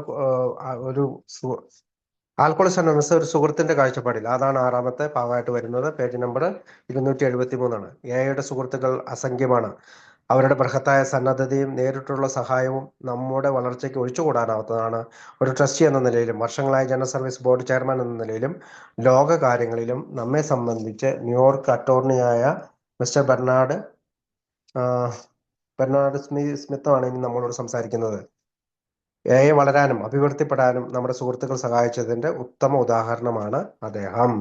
ആൽക്കോഹോളിക്സ് anonymous ഒരു സുഹൃത്തിന്റെ കാഴ്ചപ്പാടിൽ, അതാണ് ആറാമത്തെ ഭാഗമായിട്ട് വരുന്നത്. Page number 273. എയുടെ സുഹൃത്തുക്കൾ അസംഖ്യമാണ്. അവരുടെ ബൃഹത്തായ സന്നദ്ധതയും നേരിട്ടുള്ള സഹായവും നമ്മുടെ വളർച്ചയ്ക്ക് ഒഴിച്ചുകൂടാനാവാത്തതാണ്. ഒരു ട്രസ്റ്റി എന്ന നിലയിലും വർഷങ്ങളായി ജനറൽ സർവീസ് ബോർഡ് ചെയർമാൻ എന്ന നിലയിലും ലോക കാര്യങ്ങളിലും നമ്മെ സംബന്ധിച്ച് ന്യൂയോർക്ക് അറ്റോർണിയായ മിസ്റ്റർ ബെർണാഡ് സ്മിത്താണ് ഇനി നമ്മളോട് സംസാരിക്കുന്നത്. എയെ വളരാനും അഭിവൃദ്ധിപ്പെടാനും നമ്മുടെ സുഹൃത്തുക്കൾ സഹായിച്ചതിന്റെ ഉത്തമ ഉദാഹരണമാണ് അദ്ദേഹം.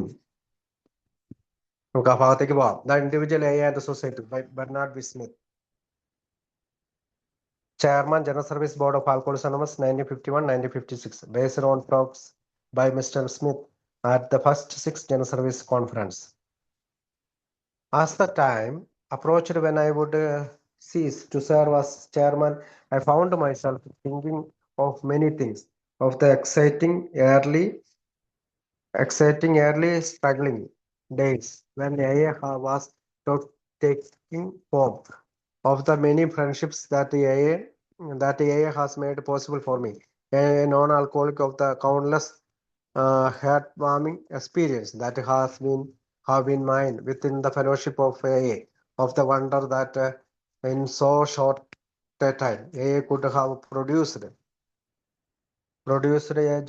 നമുക്ക് ആ ഭാഗത്തേക്ക് പോവാം. The individual a and society by Bernard B Smith. Chairman, General Service Board of Alcoholics Anonymous, 1951-1956, based on talks by Mr. Smith at the first 6 General Service Conference. As the time approached when I would cease to serve as chairman, I found myself thinking of many things, of the exciting early struggling days when AA was taking form, of the many friendships that AA has made possible for me. A non-alcoholic of the countless heartwarming experience that have been mine within the fellowship of AA, of the wonder that in so short a time AA could have produced a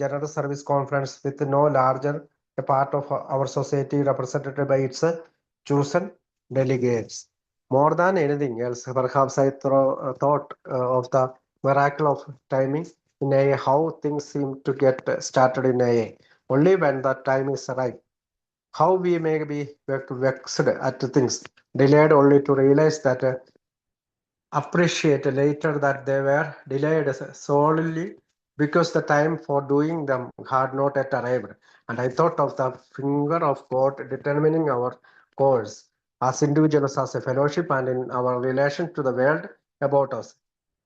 general service conference with no larger a part of our society represented by its chosen delegates. More than anything else, perhaps I thought of the miracle of timing in AA, how things seem to get started in AA. Only when the time is right. How we may be vexed at things, delayed only to realize that appreciate later that they were delayed solely because the time for doing them had not yet arrived. And I thought of the finger of God determining our course as individuals, as a fellowship, and in our relation to the world about us.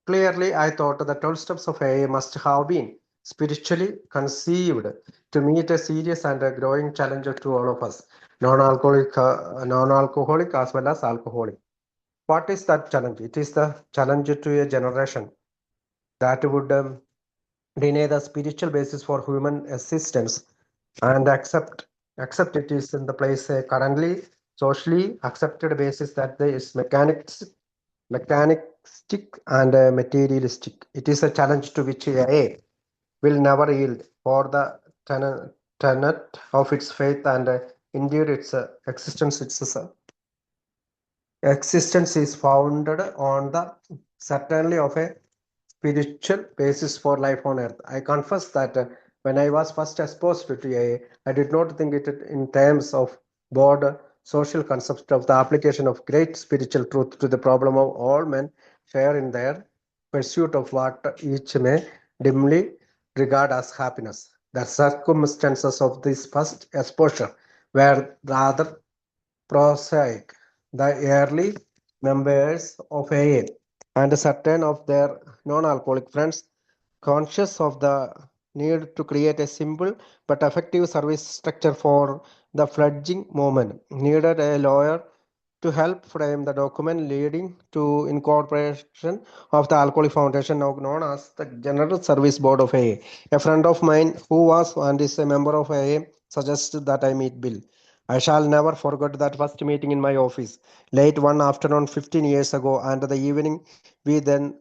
Clearly, I thought the 12 steps of AA must have been spiritually conceived to meet a serious and a growing challenge to all of us, non-alcoholic as well as alcoholic. What is that challenge? It is the challenge to a generation that would deny the spiritual basis for human existence and accept it is in the place currently socially accepted basis that there is mechanistic and materialistic. It is a challenge to which AA will never yield for the tenet of its faith and indeed its existence is founded on the certainty of a spiritual basis for life on earth. I confess that when I was first exposed to AA, I did not think it in terms of broad social concept of the application of great spiritual truth to the problem of all men share in their pursuit of what each may dimly regard as happiness. The circumstances of this first exposure were rather prosaic. The early members of AA and certain of their non-alcoholic friends, conscious of the need to create a simple but effective service structure for the fledgling movement, needed a lawyer to help frame the document leading to incorporation of the Alcoholic Foundation, now known as the General Service Board of AA. A friend of mine who was and is a member of AA suggested that I meet Bill. I shall never forget that first meeting in my office, late one afternoon 15 years ago, and the evening we then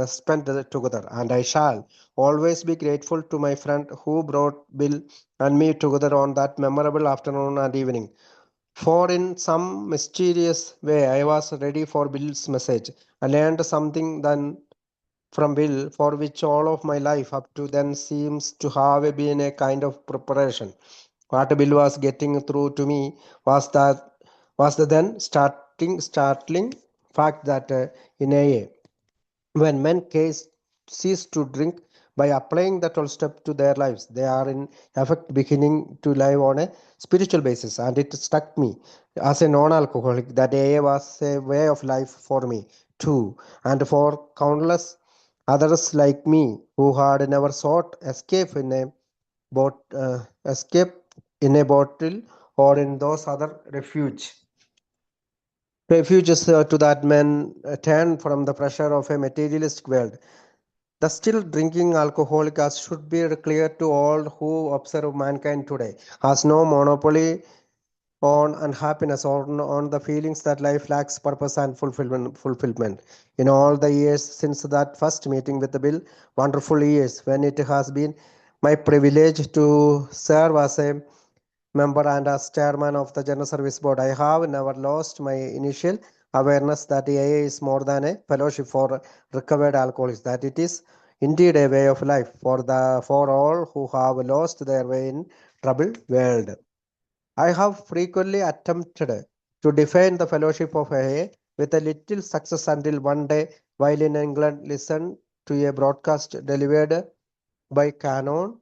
spent together. And I shall always be grateful to my friend who brought Bill and me together on that memorable afternoon and evening. For in some mysterious way, I was ready for Bill's message. I learned something then from Bill for which all of my life up to then seems to have been a kind of preparation. What Bill was getting through to me was the then startling fact that in AA, when men cease to drink by applying the 12 step to their lives, they are in effect beginning to live on a spiritual basis. And it struck me as a non-alcoholic that AA was a way of life for me too, and for countless others like me who had never sought escape in a bottle or in those other refuges to that men turn from the pressure of a materialistic world. The still drinking alcoholic, as should be clear to all who observe mankind today, has no monopoly on unhappiness or on the feelings that life lacks purpose and fulfillment. In all the years since that first meeting with the Bill, wonderful years when it has been my privilege to serve as a member and as chairman of the General Service Board, I have never lost my initial awareness that AA is more than a fellowship for recovered alcoholics, that it is indeed a way of life for all who have lost their way in troubled world. I have frequently attempted to define the fellowship of AA with a little success until one day, while in England, listened to a broadcast delivered by Canon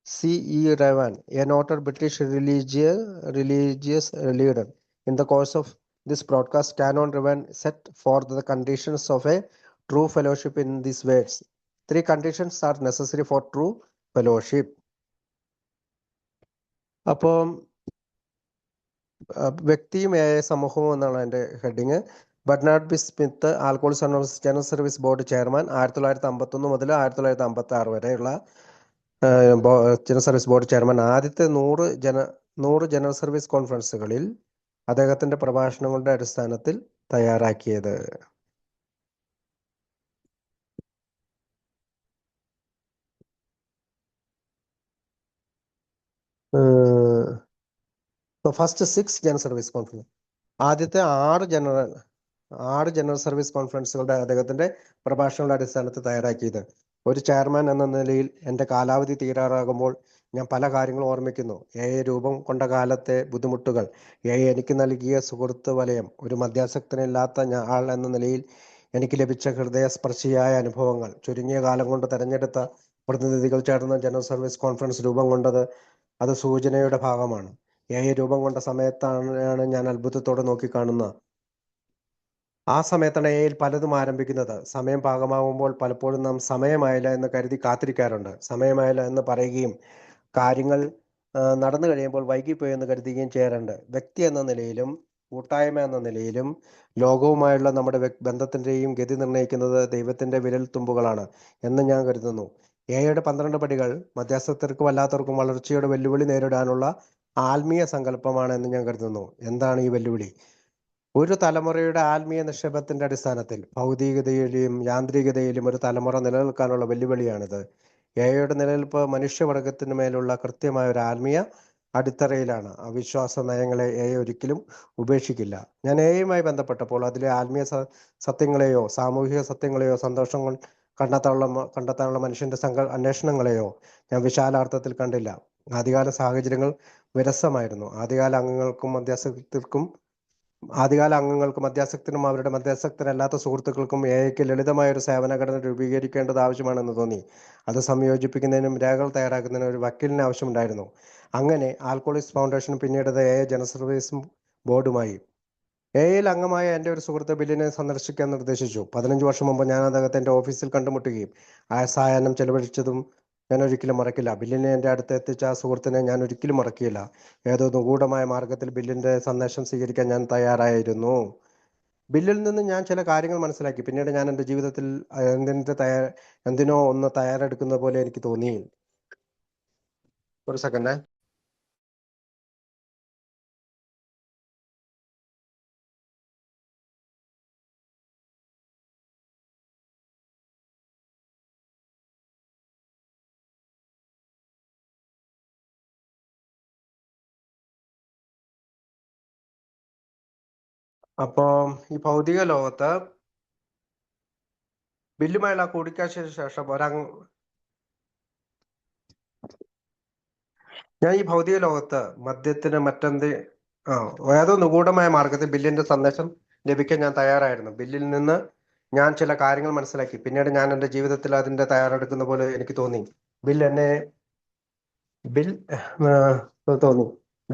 C.E. Ravan, a noted British religious leader. In the course of this broadcast, Canon Ravan set forth the conditions of a true fellowship in these words. Three conditions are necessary for true fellowship. അപ്പം വ്യക്തിയുമായ സമൂഹവും എന്നാണ് എൻ്റെ heading. Bernard B Smith alcoholics anonymous general service board chairman 1951 മുതൽ 1956 വരെയുള്ള general service board chairman. ആദ്യത്തെ 100 general service കോൺഫറൻസുകളിൽ അദ്ദേഹത്തിന്റെ പ്രഭാഷണങ്ങളുടെ അടിസ്ഥാനത്തിൽ തയ്യാറാക്കിയത്. ഫസ്റ്റ് 6 ജനറൽ സർവീസ് കോൺഫറൻസ്, ആദ്യത്തെ 6 ജനറൽ സർവീസ് കോൺഫറൻസുകളുടെ അദ്ദേഹത്തിന്റെ പ്രഭാഷണങ്ങളുടെ അടിസ്ഥാനത്തിൽ തയ്യാറാക്കിയത്. ഒരു ചെയർമാൻ എന്ന നിലയിൽ എൻ്റെ കാലാവധി തീരാറാകുമ്പോൾ ഞാൻ പല കാര്യങ്ങളും ഓർമ്മിക്കുന്നു. രൂപം കൊണ്ട കാലത്തെ ബുദ്ധിമുട്ടുകൾ, എനിക്ക് നൽകിയ സുഹൃത്ത് വലയം, ഒരു മദ്യാസക്തനില്ലാത്ത ആൾ എന്ന നിലയിൽ എനിക്ക് ലഭിച്ച ഹൃദയസ്പർശിയായ അനുഭവങ്ങൾ, ചുരുങ്ങിയ കാലം കൊണ്ട് തെരഞ്ഞെടുത്ത പ്രതിനിധികൾ ചേർന്ന ജനറൽ സർവീസ് കോൺഫറൻസ് രൂപം കൊണ്ടത്, അത് സൂചനയുടെ ഭാഗമാണ്. രൂപം കൊണ്ട സമയത്താണ് ഞാൻ അത്ഭുതത്തോടെ നോക്കിക്കാണുന്നത്. ആ സമയത്താണ് എയിൽ പലതും ആരംഭിക്കുന്നത്. സമയം പാകമാകുമ്പോൾ പലപ്പോഴും നാം സമയമായില്ല എന്ന് കരുതി കാത്തിരിക്കാറുണ്ട്. സമയമായില്ല എന്ന് പറയുകയും കാര്യങ്ങൾ നടന്നു കഴിയുമ്പോൾ വൈകിപ്പോയി എന്ന് കരുതുകയും ചെയ്യാറുണ്ട്. വ്യക്തി എന്ന നിലയിലും കൂട്ടായ്മ എന്ന നിലയിലും ലോകവുമായുള്ള നമ്മുടെ ബന്ധത്തിന്റെയും ഗതി നിർണ്ണയിക്കുന്നത് ദൈവത്തിന്റെ വിരൽ തുമ്പുകളാണ് എന്ന് ഞാൻ കരുതുന്നു. എയുടെ 12 പടികൾ മധ്യസ്ഥർക്കും അല്ലാത്തവർക്കും വളർച്ചയുടെ വെല്ലുവിളി നേരിടാനുള്ള ആത്മീയ സങ്കല്പമാണ് എന്ന് ഞാൻ കരുതുന്നു. എന്താണ് ഈ വെല്ലുവിളി? ഒരു തലമുറയുടെ ആത്മീയ നിക്ഷേപത്തിന്റെ അടിസ്ഥാനത്തിൽ ഭൗതികതയിലും യാന്ത്രികതയിലും ഒരു തലമുറ നിലനിൽക്കാനുള്ള വെല്ലുവിളിയാണിത്. എയുടെ നിലനിൽപ്പ് മനുഷ്യവർഗത്തിന് മേലുള്ള കൃത്യമായ ഒരു ആത്മീയ അടിത്തറയിലാണ്. അവിശ്വാസ നയങ്ങളെ ഒരിക്കലും ഉപേക്ഷിക്കില്ല. ഞാൻ എയുമായി ബന്ധപ്പെട്ടപ്പോൾ അതിലെ ആത്മീയ സത്യങ്ങളെയോ സാമൂഹിക സത്യങ്ങളെയോ സന്തോഷം കണ്ടെത്താനുള്ള മനുഷ്യന്റെ അന്വേഷണങ്ങളെയോ ഞാൻ വിശാലാർത്ഥത്തിൽ കണ്ടില്ല. ആദ്യകാല സാഹചര്യങ്ങൾ വിരസമായിരുന്നു. ആദ്യകാല അംഗങ്ങൾക്കും മധ്യാസക്തനും അവരുടെ മധ്യാസക്തരല്ലാത്ത സുഹൃത്തുക്കൾക്കും എഐക്ക് ലളിതമായ ഒരു സേവന ഘടന രൂപീകരിക്കേണ്ടത് ആവശ്യമാണെന്ന് തോന്നി. അത് സംയോജിപ്പിക്കുന്നതിനും രേഖകൾ തയ്യാറാക്കുന്നതിനും ഒരു വക്കീലിന് ആവശ്യമുണ്ടായിരുന്നു. അങ്ങനെ ആൽക്കോളിക്സ് ഫൗണ്ടേഷൻ പിന്നീട് ജനറൽ സർവീസ് ബോർഡുമായി. എയിൽ അംഗമായ എൻ്റെ ഒരു സുഹൃത്ത് ബില്ലിനെ സന്ദർശിക്കാൻ നിർദ്ദേശിച്ചു. 15 വർഷം മുമ്പ് ഞാൻ അദ്ദേഹത്തെ എൻ്റെ ഓഫീസിൽ കണ്ടുമുട്ടുകയും ആ സായാഹ്നം ചെലവഴിച്ചതും ഞാൻ ഒരിക്കലും മറക്കില്ല. ബില്ലിനെ എൻ്റെ അടുത്ത് എത്തിച്ച ആ സുഹൃത്തിനെ ഞാൻ ഒരിക്കലും മറക്കില്ല. ഏതോ നിഗൂഢമായ മാർഗത്തിൽ ബില്ലിന്റെ സന്ദേശം സ്വീകരിക്കാൻ ഞാൻ തയ്യാറായിരുന്നു. ബില്ലിൽ നിന്ന് ഞാൻ ചില കാര്യങ്ങൾ മനസ്സിലാക്കി. പിന്നീട് ഞാൻ എൻ്റെ ജീവിതത്തിൽ എന്തിനോ ഒന്ന് തയ്യാറെടുക്കുന്ന പോലെ എനിക്ക് തോന്നി. ഒരു സെക്കൻഡ്. അപ്പോ ഈ ഭൗതിക ലോകത്ത് ബില്ലുമായുള്ള കൂടിക്കാഴ്ചയ്ക്ക് ശേഷം ഞാൻ ഈ ഭൗതിക ലോകത്ത് മദ്യത്തിന് ഏതോ നിഗൂഢമായ മാർഗത്തിൽ ബില്ലിന്റെ സന്ദേശം ലഭിക്കാൻ ഞാൻ തയ്യാറായിരുന്നു. ബില്ലിൽ നിന്ന് ഞാൻ ചില കാര്യങ്ങൾ മനസ്സിലാക്കി. പിന്നീട് ഞാൻ എൻ്റെ ജീവിതത്തിൽ അതിന്റെ തയ്യാറെടുക്കുന്ന പോലെ എനിക്ക് തോന്നി.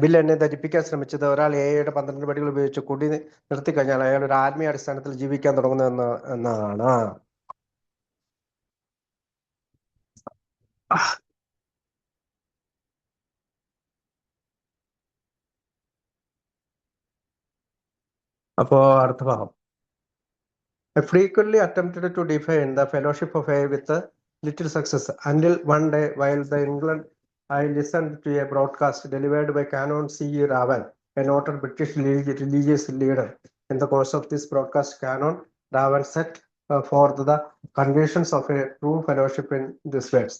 ബിൽ എന്നെ ധരിപ്പിക്കാൻ ശ്രമിച്ചത് ഒരാൾ എയുടെ 12 പടികൾ ഉപയോഗിച്ച് കുടി നിർത്തി കഴിഞ്ഞാൽ അയാൾ ഒരു ആത്മീയ അടിസ്ഥാനത്തിൽ ജീവിക്കാൻ തുടങ്ങുന്നു എന്നതാണ്. അപ്പോ അടുത്ത ഭാഗം. I frequently attempted to define the fellowship of A with a little success until one day while in England I listened to a broadcast delivered by Canon C.E. Ravan, a noted British religious leader. In the course of this broadcast, Canon Ravan set forth the conditions of a true fellowship in this words.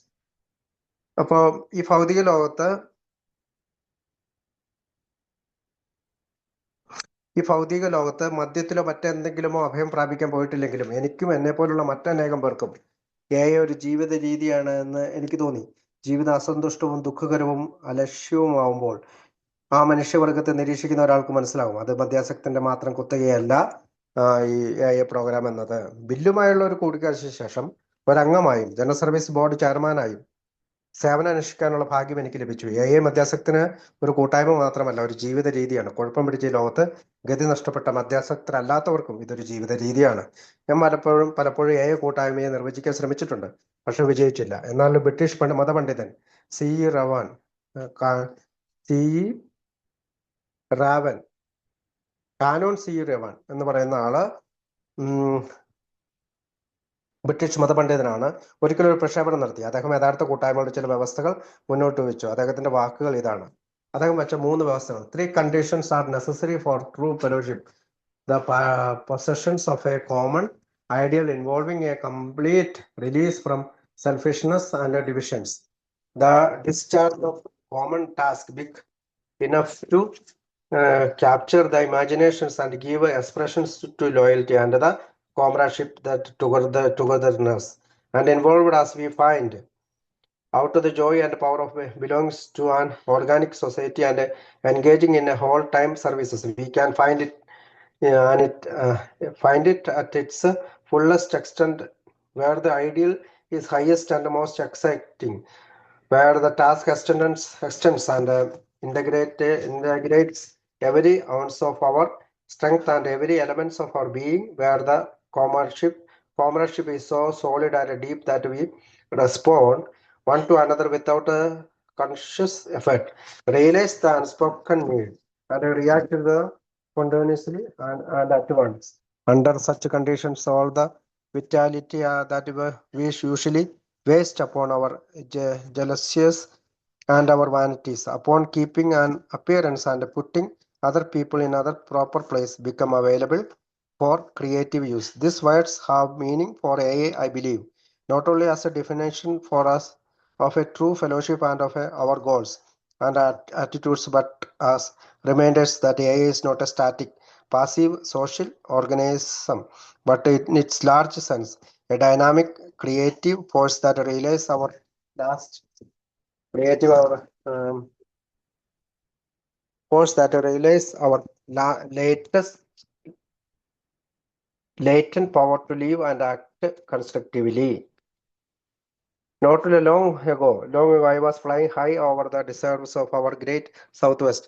അപ്പോൾ ഈ ഭൗതിക ലോകത്ത് മദ്യത്തിലോ മറ്റെന്തെങ്കിലുമോ അഭയം പ്രാപിക്കാൻ പോയിട്ടില്ലെങ്കിലും എനിക്കും എന്നെ പോലുള്ള മറ്റനേകം പേർക്കും ഒരു ജീവിത രീതിയാണ് എന്ന് എനിക്ക് തോന്നി. ജീവിതം അസന്തുഷ്ടവും ദുഃഖകരവും അലക്ഷ്യവുമാവുമ്പോൾ ആ മനുഷ്യവർഗത്തെ നിരീക്ഷിക്കുന്ന ഒരാൾക്ക് മനസ്സിലാവും അത് മദ്യാസക്തന്റെ മാത്രം കുത്തകയല്ല ഈ പ്രോഗ്രാം എന്നത്. ബില്ലുമായുള്ള ഒരു കൂടിക്കാഴ്ചയ്ക്ക് ശേഷം ഒരംഗമായും ജനറൽ സർവീസ് ബോർഡ് ചെയർമാനായും സേവനം അനുഷ്ഠിക്കാനുള്ള ഭാഗ്യം എനിക്ക് ലഭിച്ചു. മദ്യാസക്തന് ഒരു കൂട്ടായ്മ മാത്രമല്ല, ഒരു ജീവിത രീതിയാണ്. കുഴപ്പം പിടിച്ച ഈ ലോകത്ത് ഗതി നഷ്ടപ്പെട്ട മദ്യാസക്തരല്ലാത്തവർക്കും ഇതൊരു ജീവിത രീതിയാണ്. ഞാൻ പലപ്പോഴും കൂട്ടായ്മയെ നിർവചിക്കാൻ ശ്രമിച്ചിട്ടുണ്ട്, പക്ഷെ വിജയിച്ചില്ല. എന്നാൽ ബ്രിട്ടീഷ് മതപണ്ഡിതൻ C.E. Raven canon C Raven എന്ന് പറയുന്ന ആള് ബ്രിട്ടീഷ് മതപണ്ഡിതനാണ്. ഒരിക്കലും ഒരു പ്രക്ഷേപണം നടത്തി. അദ്ദേഹം യഥാർത്ഥ കൂട്ടായ്മയുടെ ചില വ്യവസ്ഥകൾ മുന്നോട്ട് വെച്ചു. അദ്ദേഹത്തിന്റെ വാക്കുകൾ ഇതാണ്. അദ്ദേഹം വെച്ച 3 വ്യവസ്ഥകൾ. 3 conditions are necessary for true fellowship. The possessions of a common ideal involving a complete release from selfishness and divisions. The discharge of common task big enough to capture the imaginations and give expressions to loyalty and the comradeship that togetherness and involved as we find out to the joy and power of belongs to an organic society and engaging in a whole time services. We can find it find it at its fullest extent where the ideal is highest and most exciting, where the task extends and integrates every ounce of our strength and every elements of our being, where the comradeship is so solid and deep that we respond one to another without a conscious effort, realize the unspoken need, and react to the spontaneously and at once. Under such conditions, all the vitality that we usually waste upon our jealousies and our vanities, upon keeping an appearance and putting other people in other proper place, become available for creative use. These words have meaning for AA, I believe, not only as a definition for us of a true fellowship and of our goals and attitudes, but as reminders that AA is not a static, passive social organism, but in its large sense, a dynamic, creative force that relays our last creative force that relays our latent power to live and act constructively. Not long ago, I was flying high over the deserts of our great southwest.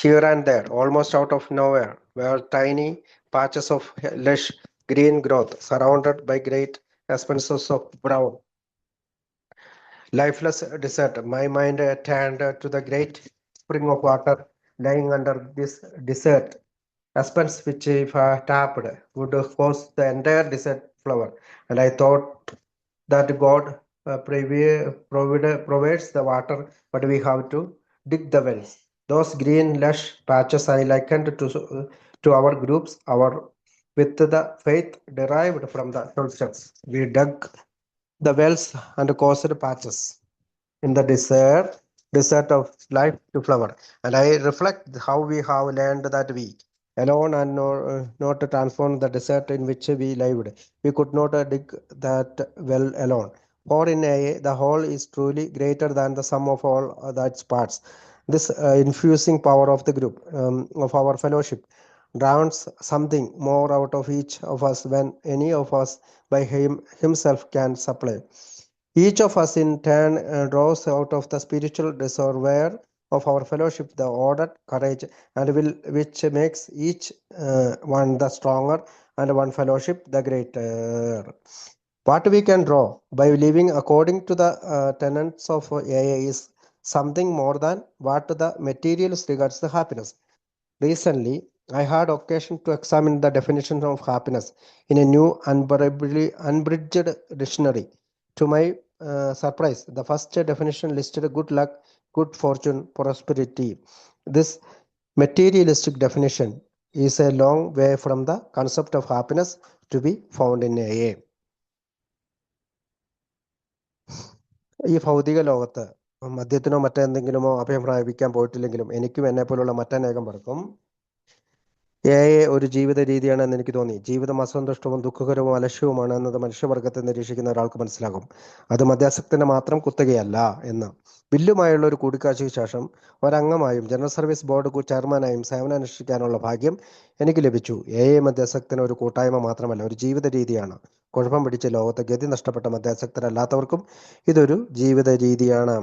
Here and there, almost out of nowhere, were tiny patches of lush green growth surrounded by great expanses of brown, lifeless desert. My mind turned to the great spring of water lying under this desert expanse, which, if tapped, would cause the entire desert flower. And I thought that God provides the water, but we have to dig the wells. Those green lush patches I likened to our groups, our with the faith derived from the 12 steps. We dug the wells and caused patches in the desert of life to flower. And I reflect how we have learned that we alone and not to transform the desert in which we lived. We could not dig that well alone. For in AA, the whole is truly greater than the sum of all its parts. This infusing power of the group, of our fellowship, drowns something more out of each of us when any of us by himself can supply. Each of us in turn draws out of the spiritual reservoir of our fellowship the order, courage, and will which makes each one the stronger and one fellowship the greater. What we can draw by living according to the tenets of AA is something more than what the materials regards the happiness. Recently, I had occasion to examine the definition of happiness in a new unbridged dictionary. To my surprise, the first definition listed good luck, good fortune, prosperity. This materialistic definition is a long way from the concept of happiness to be found in AA. ഈ ഭൗതിക ലോകത്ത് മദ്യത്തിനോ മറ്റെന്തെങ്കിലുമോ അഭയം പ്രാപിക്കാൻ പോയിട്ടില്ലെങ്കിലും എനിക്കും എന്നെ പോലുള്ള മറ്റനേകം പേർക്കും ഒരു ജീവിത രീതിയാണെന്ന് എനിക്ക് തോന്നി. ജീവിതം അസന്തുഷ്ടവും ദുഃഖകരവും അലക്ഷ്യവുമാണ് എന്നത് മനുഷ്യവർഗത്തെ നിരീക്ഷിക്കുന്ന ഒരാൾക്ക് മനസ്സിലാകും. അത് മദ്യാസക്തന്റെ മാത്രം കുത്തകയല്ല എന്ന്. ബില്ലുമായുള്ള ഒരു കൂടിക്കാഴ്ചയ്ക്ക് ശേഷം ഒരംഗമായും ജനറൽ സർവീസ് ബോർഡ് ചെയർമാനായും സേവനമനുഷ്ഠിക്കാനുള്ള ഭാഗ്യം എനിക്ക് ലഭിച്ചു. മദ്യാസക്തന് ഒരു കൂട്ടായ്മ മാത്രമല്ല, ഒരു ജീവിത രീതിയാണ്. കുഴപ്പം പിടിച്ച ലോകത്ത് ഗതി നഷ്ടപ്പെട്ട മദ്യാസക്തരല്ലാത്തവർക്കും ഇതൊരു ജീവിത രീതിയാണ്.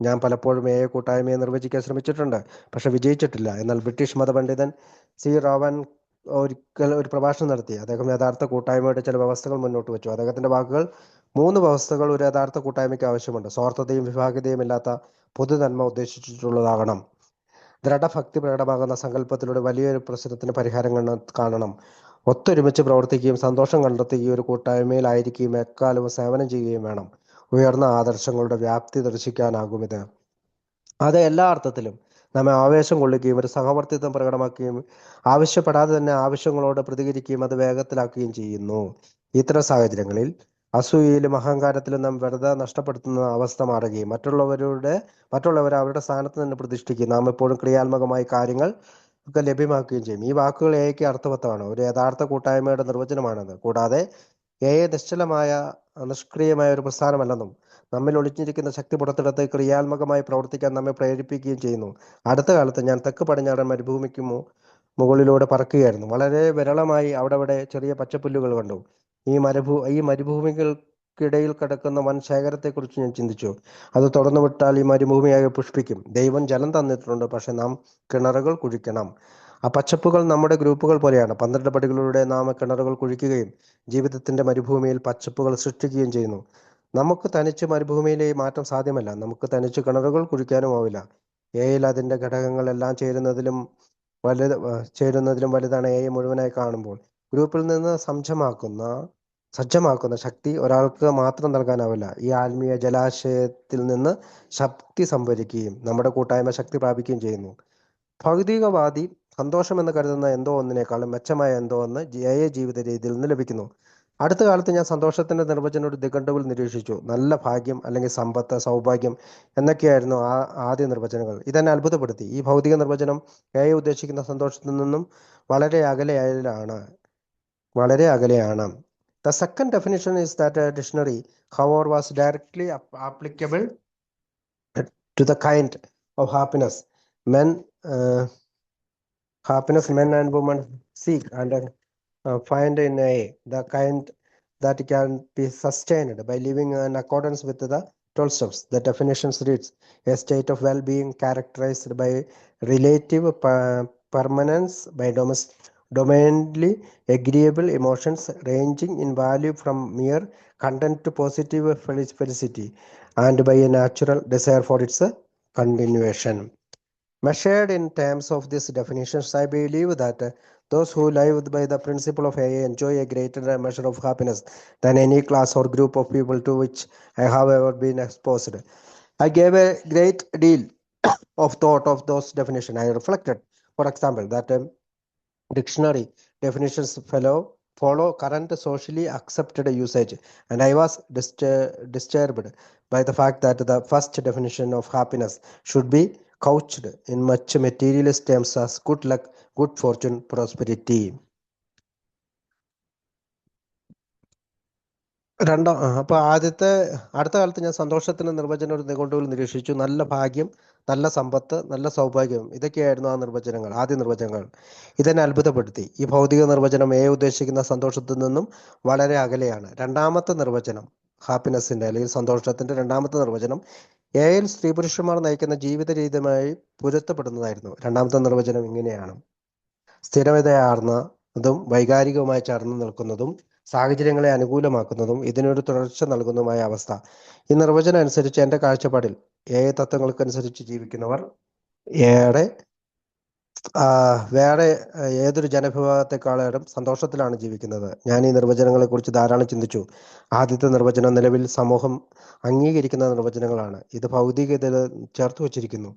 ഞാൻ പലപ്പോഴും കൂട്ടായ്മയെ നിർവചിക്കാൻ ശ്രമിച്ചിട്ടുണ്ട്, പക്ഷെ വിജയിച്ചിട്ടില്ല. എന്നാൽ ബ്രിട്ടീഷ് മതപണ്ഡിതൻ സി റോവൻ ഒരിക്കൽ ഒരു പ്രഭാഷണം നടത്തി. അദ്ദേഹം യഥാർത്ഥ കൂട്ടായ്മയുടെ ചില വ്യവസ്ഥകൾ മുന്നോട്ട് വെച്ചു. അദ്ദേഹത്തിന്റെ വാക്കുകൾ: 3 വ്യവസ്ഥകൾ ഒരു യഥാർത്ഥ കൂട്ടായ്മയ്ക്ക് ആവശ്യമുണ്ട്. സ്വാർത്ഥതയും വിഭാഗിതയും ഇല്ലാത്ത പൊതുനന്മ ഉദ്ദേശിച്ചിട്ടുള്ളതാകണം. ദൃഢഭക്തി പ്രകടമാകുന്ന സങ്കല്പത്തിലൂടെ വലിയൊരു പ്രശ്നത്തിന് പരിഹാരം കാണണം. ഒത്തൊരുമിച്ച് പ്രവർത്തിക്കുകയും സന്തോഷം കണ്ടെത്തുകയും ഒരു കൂട്ടായ്മയിലായിരിക്കുകയും എക്കാലവും സേവനം ചെയ്യുകയും വേണം. ഉയർന്ന ആദർശങ്ങളുടെ വ്യാപ്തി ദർശിക്കാനാകും ഇത്. അത് എല്ലാ അർത്ഥത്തിലും നമ്മെ ആവേശം കൊള്ളുകയും ഒരു സഹവർത്തിത്വം പ്രകടമാക്കുകയും ആവശ്യപ്പെടാതെ തന്നെ ആവശ്യങ്ങളോട് പ്രതികരിക്കുകയും അത് വേഗത്തിലാക്കുകയും ചെയ്യുന്നു. ഇത്തരം സാഹചര്യങ്ങളിൽ അസൂയയിലും അഹങ്കാരത്തിലും നാം വെറുതെ നഷ്ടപ്പെടുത്തുന്ന അവസ്ഥ മാറുകയും മറ്റുള്ളവരെ അവരുടെ സ്ഥാനത്ത് നിന്ന് പ്രതിഷ്ഠിക്കുകയും നാം എപ്പോഴും ക്രിയാത്മകമായി കാര്യങ്ങൾ ഒക്കെ ലഭ്യമാക്കുകയും ചെയ്യും. ഈ വാക്കുകൾ എയ്ക്ക് അർത്ഥവത്താണ്. ഒരു യഥാർത്ഥ കൂട്ടായ്മയുടെ നിർവചനമാണത്. കൂടാതെ നിശ്ചലമായ നിഷ്ക്രിയമായ ഒരു പ്രസ്ഥാനമല്ലെന്നും നമ്മിൽ ഒളിഞ്ഞിരിക്കുന്ന ശക്തി പുറത്തെടുത്ത് ക്രിയാത്മകമായി പ്രവർത്തിക്കാൻ നമ്മെ പ്രേരിപ്പിക്കുകയും ചെയ്യുന്നു. അടുത്ത കാലത്ത് ഞാൻ തെക്ക് പടിഞ്ഞാറൻ മരുഭൂമിക്ക് മുകളിലൂടെ പറക്കുകയായിരുന്നു. വളരെ വിരളമായി അവിടെ ചെറിയ പച്ചപ്പുല്ലുകൾ കണ്ടു. ഈ മരുഭൂമികൾക്കിടയിൽ കിടക്കുന്ന വൻ ശേഖരത്തെക്കുറിച്ച് ഞാൻ ചിന്തിച്ചു. അത് തുറന്നു വിട്ടാൽ ഈ മരുഭൂമിയായി പുഷ്പിക്കും. ദൈവം ജലം തന്നിട്ടുണ്ട്, പക്ഷെ നാം കിണറുകൾ കുഴിക്കണം. ആ പച്ചപ്പുകൾ നമ്മുടെ ഗ്രൂപ്പുകൾ പോലെയാണ്. 12 പടികളിലൂടെ നാം കിണറുകൾ കുഴിക്കുകയും ജീവിതത്തിന്റെ മരുഭൂമിയിൽ പച്ചപ്പുകൾ സൃഷ്ടിക്കുകയും ചെയ്യുന്നു. നമുക്ക് തനിച്ച് മരുഭൂമിയിലെ മാറ്റം സാധ്യമല്ല. നമുക്ക് തനിച്ച് കിണറുകൾ കുഴിക്കാനും ആവില്ല. എയിൽ അതിന്റെ ഘടകങ്ങളെല്ലാം ചേരുന്നതിലും വലുതാണ് എ മുഴുവനായി കാണുമ്പോൾ. ഗ്രൂപ്പിൽ നിന്ന് സജ്ജമാക്കുന്ന ശക്തി ഒരാൾക്ക് മാത്രം നൽകാനാവില്ല. ഈ ആത്മീയ ജലാശയത്തിൽ നിന്ന് ശക്തി സംഭരിക്കുകയും നമ്മുടെ കൂട്ടായ്മ ശക്തി പ്രാപിക്കുകയും ചെയ്യുന്നു. ഭൗതികവാദി സന്തോഷമെന്ന് കരുതുന്ന എന്തോ ഒന്നിനേക്കാളും മെച്ചമായ എന്തോ ഒന്ന് ജീവിത രീതിയിൽ നിന്ന് ലഭിക്കുന്നു. അടുത്ത കാലത്ത് ഞാൻ സന്തോഷത്തിന്റെ നിർവചനം ഒരു നിഘണ്ടുവിൽ നിരീക്ഷിച്ചു. നല്ല ഭാഗ്യം അല്ലെങ്കിൽ സമ്പത്ത്, സൗഭാഗ്യം എന്നൊക്കെയായിരുന്നു ആദ്യ നിർവചനങ്ങൾ. ഇതെന്നെ അത്ഭുതപ്പെടുത്തി. ഈ ഭൗതിക നിർവചനം ഉദ്ദേശിക്കുന്ന സന്തോഷത്തിൽ നിന്നും വളരെ അകലെയാണ്. The second definition is that a dictionary, however, was directly applicable to the kind of happiness men and women seek and find in the kind that can be sustained by living in accordance with the 12 steps. The definition reads: a state of well-being characterized by relative permanence, by dominantly agreeable emotions ranging in value from mere content to positive felicity, and by a natural desire for its continuation. Measured in terms of these definitions, I believe that those who live by the principle of AA enjoy a greater measure of happiness than any class or group of people to which I have ever been exposed. I gave a great deal of thought of those definitions. I reflected, for example, that dictionary definitions follow current socially accepted usage, and I was disturbed by the fact that the first definition of happiness should be couched in much materialist terms as good luck, good fortune, prosperity. അപ്പൊ അടുത്ത കാലത്ത് ഞാൻ സന്തോഷത്തിന്റെ നിർവചനം ഒരു നിഘണ്ടുവിൽ നിരീക്ഷിച്ചു. നല്ല ഭാഗ്യം, നല്ല സമ്പത്ത്, നല്ല സൗഭാഗ്യം, ഇതൊക്കെയായിരുന്നു ആദ്യ നിർവചനങ്ങൾ. ഇതെന്നെ അത്ഭുതപ്പെടുത്തി. ഈ ഭൗതിക നിർവചനം ഉദ്ദേശിക്കുന്ന സന്തോഷത്തിൽ നിന്നും വളരെ അകലെയാണ്. രണ്ടാമത്തെ നിർവചനം, ഹാപ്പിനെസിന്റെ അല്ലെങ്കിൽ സന്തോഷത്തിന്റെ രണ്ടാമത്തെ നിർവചനം എയിൽ സ്ത്രീ പുരുഷന്മാർ നയിക്കുന്ന ജീവിത രീതിയുമായി പൊരുത്തപ്പെടുന്നതായിരുന്നു. രണ്ടാമത്തെ നിർവചനം ഇങ്ങനെയാണ്: സ്ഥിരതയാർന്നതും വൈകാരികവുമായി ചേർന്ന് നിൽക്കുന്നതും സാഹചര്യങ്ങളെ അനുകൂലമാക്കുന്നതും ഇതിനൊരു തുടർച്ച നൽകുന്നതുമായ അവസ്ഥ. ഈ നിർവചനം അനുസരിച്ച് എൻ്റെ കാഴ്ചപ്പാടിൽ തത്വങ്ങൾക്കനുസരിച്ച് ജീവിക്കുന്നവർ വേറെ ഏതൊരു ജനവിഭാഗത്തെക്കാളും സന്തോഷത്തിലാണ് ജീവിക്കുന്നത്. ഞാൻ ഈ നിർവചനങ്ങളെ കുറിച്ച് ധാരാളം ചിന്തിച്ചു. ആദ്യത്തെ നിർവചനം നിലവിൽ സമൂഹം അംഗീകരിക്കുന്ന നിർവചനങ്ങളാണ്. ഇത് ഭൗതികതയിൽ ചേർത്ത് വച്ചിരിക്കുന്നു.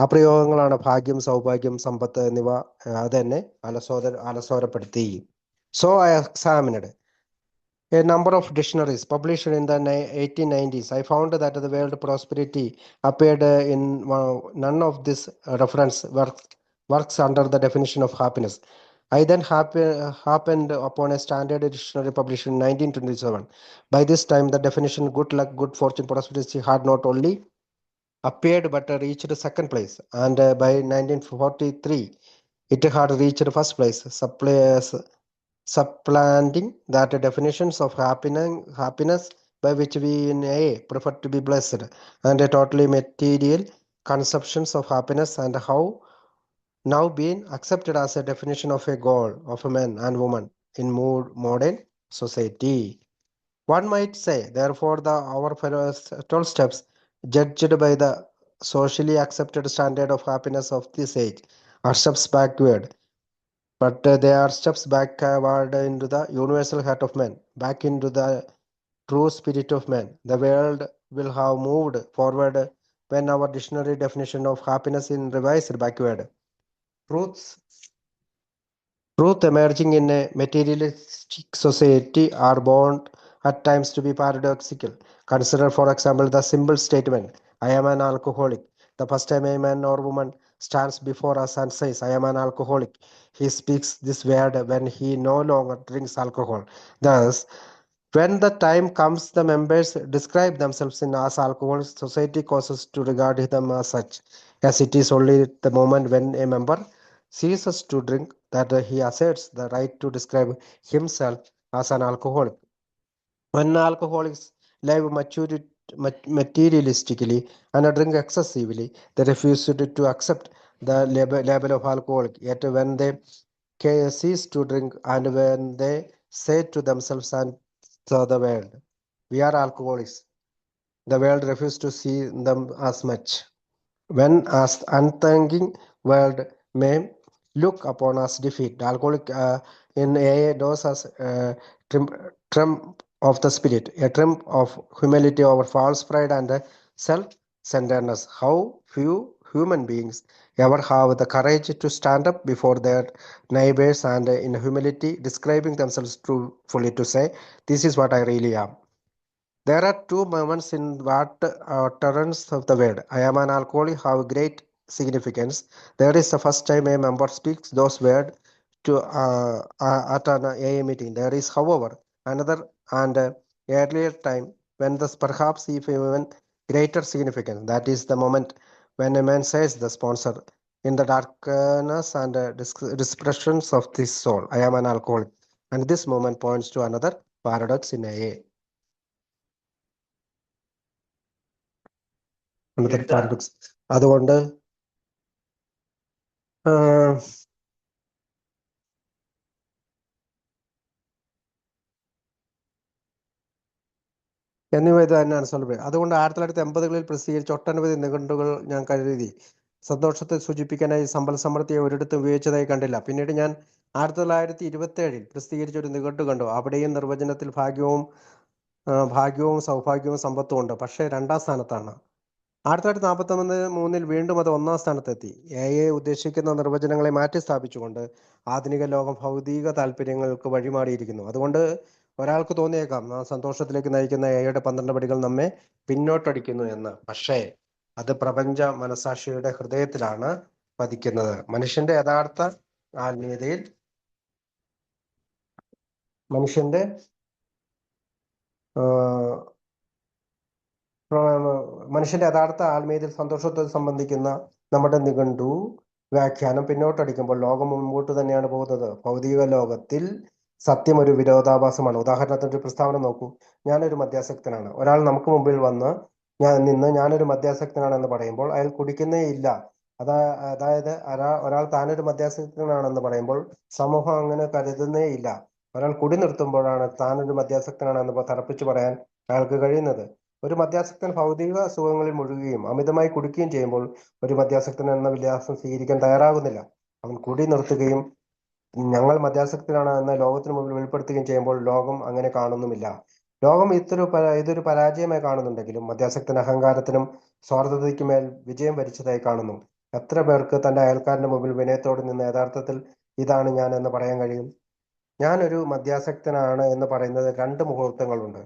ആ പ്രയോഗങ്ങളാണ് ഭാഗ്യം, സൗഭാഗ്യം, സമ്പത്ത് എന്നിവ. അതെന്നെ അലസോരപ്പെടുത്തി. So I examined a number of dictionaries published in the 1890s. I found that the word prosperity appeared in none of these reference works under the definition of happiness. I then happened upon a standard dictionary published in 1927. By this time, the definition good luck, good fortune, prosperity had not only appeared but reached second place, and by 1943, it had reached first place, supplanting that definitions of happiness by which we in AA prefer to be blessed, and a totally material conceptions of happiness, and how now being accepted as a definition of a goal of a man and woman in modern society. One might say, therefore, our 12 steps, judged by the socially accepted standard of happiness of this age are steps backward, but they are steps backward into the universal heart of man, back into the true spirit of man. The world will have moved forward when our dictionary definition of happiness is revised backward. Truths Truth emerging in a materialistic society are bound at times to be paradoxical. Consider, for example, the simple statement, I am an alcoholic. The first time a man or woman stands before us and says, I am an alcoholic, he speaks this word when he no longer drinks alcohol. Thus, when the time comes, the members describe themselves in as alcoholics, society causes to regard them as such, as it is only the moment when a member ceases to drink that he asserts the right to describe himself as an alcoholic. When alcoholics live materialistically and drink excessively, they refuse to accept the label of alcoholic. Yet when they cease to drink and when they say to themselves and to the world, we are alcoholics, the world refuses to see them as much. When as unthinking world may look upon us defeat, the alcoholic in a dose as trim, trim of the spirit, a trim of humility over false pride and self-centeredness. How few human beings ever have the courage to stand up before their neighbors and in humility describing themselves truthfully to say, this is what I really am. There are two moments in what utterance of the word I am an alcoholic have great significance. There is the first time a member speaks those words to at an AA meeting. There is, however, another and earlier time when this perhaps even greater significance. That is the moment when a man says the sponsor in the darkness and expressions of this soul. I am an alcoholic, and this moment points to another paradox in AA. Another paradox. അതുകൊണ്ട് എന്നിവ ഇത് തന്നെയാണ് സൊല്ലുന്നത്. അതുകൊണ്ട് 1980-കളിൽ പ്രസിദ്ധീകരിച്ച ഒട്ടനവധി നിഘണ്ടുകൾ ഞാൻ കരുതി സന്തോഷത്തെ സൂചിപ്പിക്കാനായി സമ്പൽ സമൃദ്ധിയെ ഒരിടത്തും ഉപയോഗിച്ചതായി കണ്ടില്ല. പിന്നീട് ഞാൻ 1927-ൽ പ്രസിദ്ധീകരിച്ച ഒരു നിഘണ്ടു കണ്ടു. അവിടെയും നിർവചനത്തിൽ ഭാഗ്യവും സൗഭാഗ്യവും സമ്പത്തും ഉണ്ട്, പക്ഷേ 2ാം സ്ഥാനത്താണ്. 1943-ൽ വീണ്ടും അത് 1ാം സ്ഥാനത്തെത്തി. എ ഉദ്ദേശിക്കുന്ന നിർവചനങ്ങളെ മാറ്റി സ്ഥാപിച്ചുകൊണ്ട് ആധുനിക ലോകം ഭൗതിക താല്പര്യങ്ങൾക്ക് വഴിമാറിയിരിക്കുന്നു. അതുകൊണ്ട് ഒരാൾക്ക് തോന്നിയേക്കാം സന്തോഷത്തിലേക്ക് നയിക്കുന്ന എയുടെ 12 പടികൾ നമ്മെ പിന്നോട്ടടിക്കുന്നു എന്ന്. പക്ഷേ അത് പ്രപഞ്ച മനസാക്ഷിയുടെ ഹൃദയത്തിലാണ് പതിക്കുന്നത്. മനുഷ്യന്റെ യഥാർത്ഥ ആത്മീയതയിൽ മനുഷ്യന്റെ യഥാർത്ഥ ആത്മീയതയിൽ സന്തോഷത്തെ സംബന്ധിക്കുന്ന നമ്മുടെ നിഘണ്ടു വ്യാഖ്യാനം പിന്നോട്ടടിക്കുമ്പോൾ ലോകം മുമ്പോട്ട് തന്നെയാണ് പോകുന്നത്. ഭൗതിക ലോകത്തിൽ സത്യം ഒരു വിരോധാഭാസമാണ്. ഉദാഹരണത്തിന് ഒരു പ്രസ്താവന നോക്കൂ. ഞാനൊരു മദ്യാസക്തനാണ്. ഒരാൾ നമുക്ക് മുമ്പിൽ വന്ന് ഞാനൊരു മദ്യാസക്തനാണെന്ന് പറയുമ്പോൾ അയാൾ കുടിക്കുന്നേ ഇല്ല. അതായത് ഒരാൾ താനൊരു മദ്യാസക്തനാണെന്ന് പറയുമ്പോൾ സമൂഹം അങ്ങനെ കരുതുന്നേ ഇല്ല. ഒരാൾ കുടി നിർത്തുമ്പോഴാണ് താനൊരു മദ്യാസക്തനാണെന്ന് തറപ്പിച്ചു പറയാൻ അയാൾക്ക് കഴിയുന്നത്. ഒരു മദ്യാസക്തൻ ഭൗതിക സുഖങ്ങളിൽ മുഴുകുകയും അമിതമായി കുടിക്കുകയും ചെയ്യുമ്പോൾ ഒരു മദ്യാസക്തൻ എന്ന വിലാസം സ്വീകരിക്കാൻ തയ്യാറാകുന്നില്ല. അവൻ കുടി നിർത്തുകയും ഞങ്ങൾ മദ്യാസക്തനാണ് എന്ന ലോകത്തിന് മുമ്പിൽ വെളിപ്പെടുത്തുകയും ചെയ്യുമ്പോൾ ലോകം അങ്ങനെ കാണുന്നുമില്ല. ലോകം ഇതൊരു പരാജയമായി കാണുന്നുണ്ടെങ്കിലും മദ്യാസക്തൻ അഹങ്കാരത്തിനും സ്വാർത്ഥതയ്ക്കുമേൽ വിജയം വരിച്ചതായി കാണുന്നു. എത്ര പേർക്ക് തന്റെ അയൽക്കാരന്റെ മുമ്പിൽ വിനയത്തോടെ നിന്ന് യഥാർത്ഥത്തിൽ ഇതാണ് ഞാൻ എന്ന് പറയാൻ കഴിയും? ഞാനൊരു മദ്യാസക്തനാണ് എന്ന് പറയുന്നത് 2 മുഹൂർത്തങ്ങളുണ്ട്.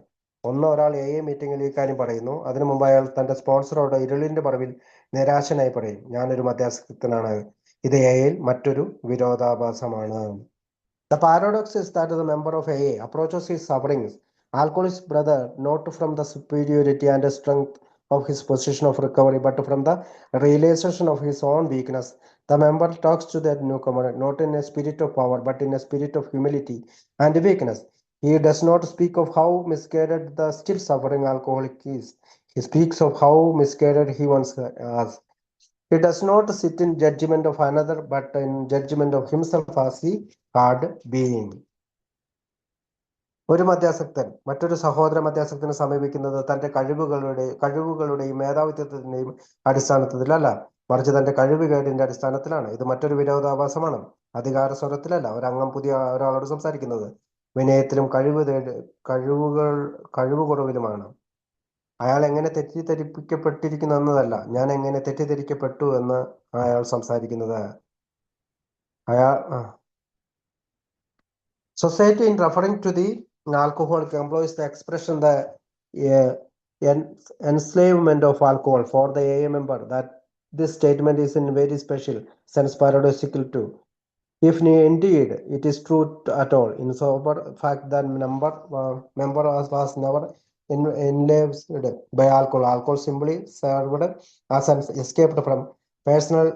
ഒന്ന്, ഒരാൾ AA മീറ്റിംഗിൽ ഈ കാര്യം പറയുന്നു. അതിനു മുമ്പ് അയാൾ തന്റെ സ്പോൺസറോട് ഇരുളിന്റെ പറവിൽ നിരാശനായി പറയും, ഞാനൊരു മദ്യാസക്തനാണ്. ഇത് AAയിൽ മറ്റൊരു വിരോധാഭാസമാണ്. The paradox is that the member of AA approaches his sufferings, alcoholic's brother, not from the superiority and strength of his position of recovery, but from the realization of his own weakness. The member talks to that newcomer not in a spirit of power, but in a spirit of humility and weakness. He does not speak of how misguided the still suffering alcoholic is. He speaks of how misguided he once was. He does not sit in judgment of another, but in judgment of himself as he had been. ഒരു മദ്യാസക്തൻ മറ്റൊരു സഹോദര മദ്യാസക്തനെ സമീപിക്കുന്നത് തന്റെ കഴിവുകളുടെയും മേധാവിത്വത്തിന്റെയും അടിസ്ഥാനത്തിലല്ല, മറിച്ച് തന്റെ കഴിവുകേടിന്റെ അടിസ്ഥാനത്തിലാണ്. ഇത് മറ്റൊരു വിരോധാഭാസമാണ്. അധികാര സ്വരത്തിലല്ല ഒരംഗം പുതിയ ഒരാളോട് സംസാരിക്കുന്നത്, വിനയത്തിലും കഴിവുകുറവിലുമാണ്. അയാൾ എങ്ങനെ തെറ്റിദ്ധരിപ്പിക്കപ്പെട്ടിരിക്കുന്നു എന്നതല്ല, ഞാൻ എങ്ങനെ തെറ്റിദ്ധരിക്കപ്പെട്ടു എന്ന് അയാൾ സംസാരിക്കുന്നത്. Society, in referring to the alcoholic, employs the expression the enslavement of alcohol. For the AA member, that this statement is in very special sense paradoxical too. If indeed it is true at all, in sober fact that member was never enslaved by alcohol. Alcohol simply served as an escape from personal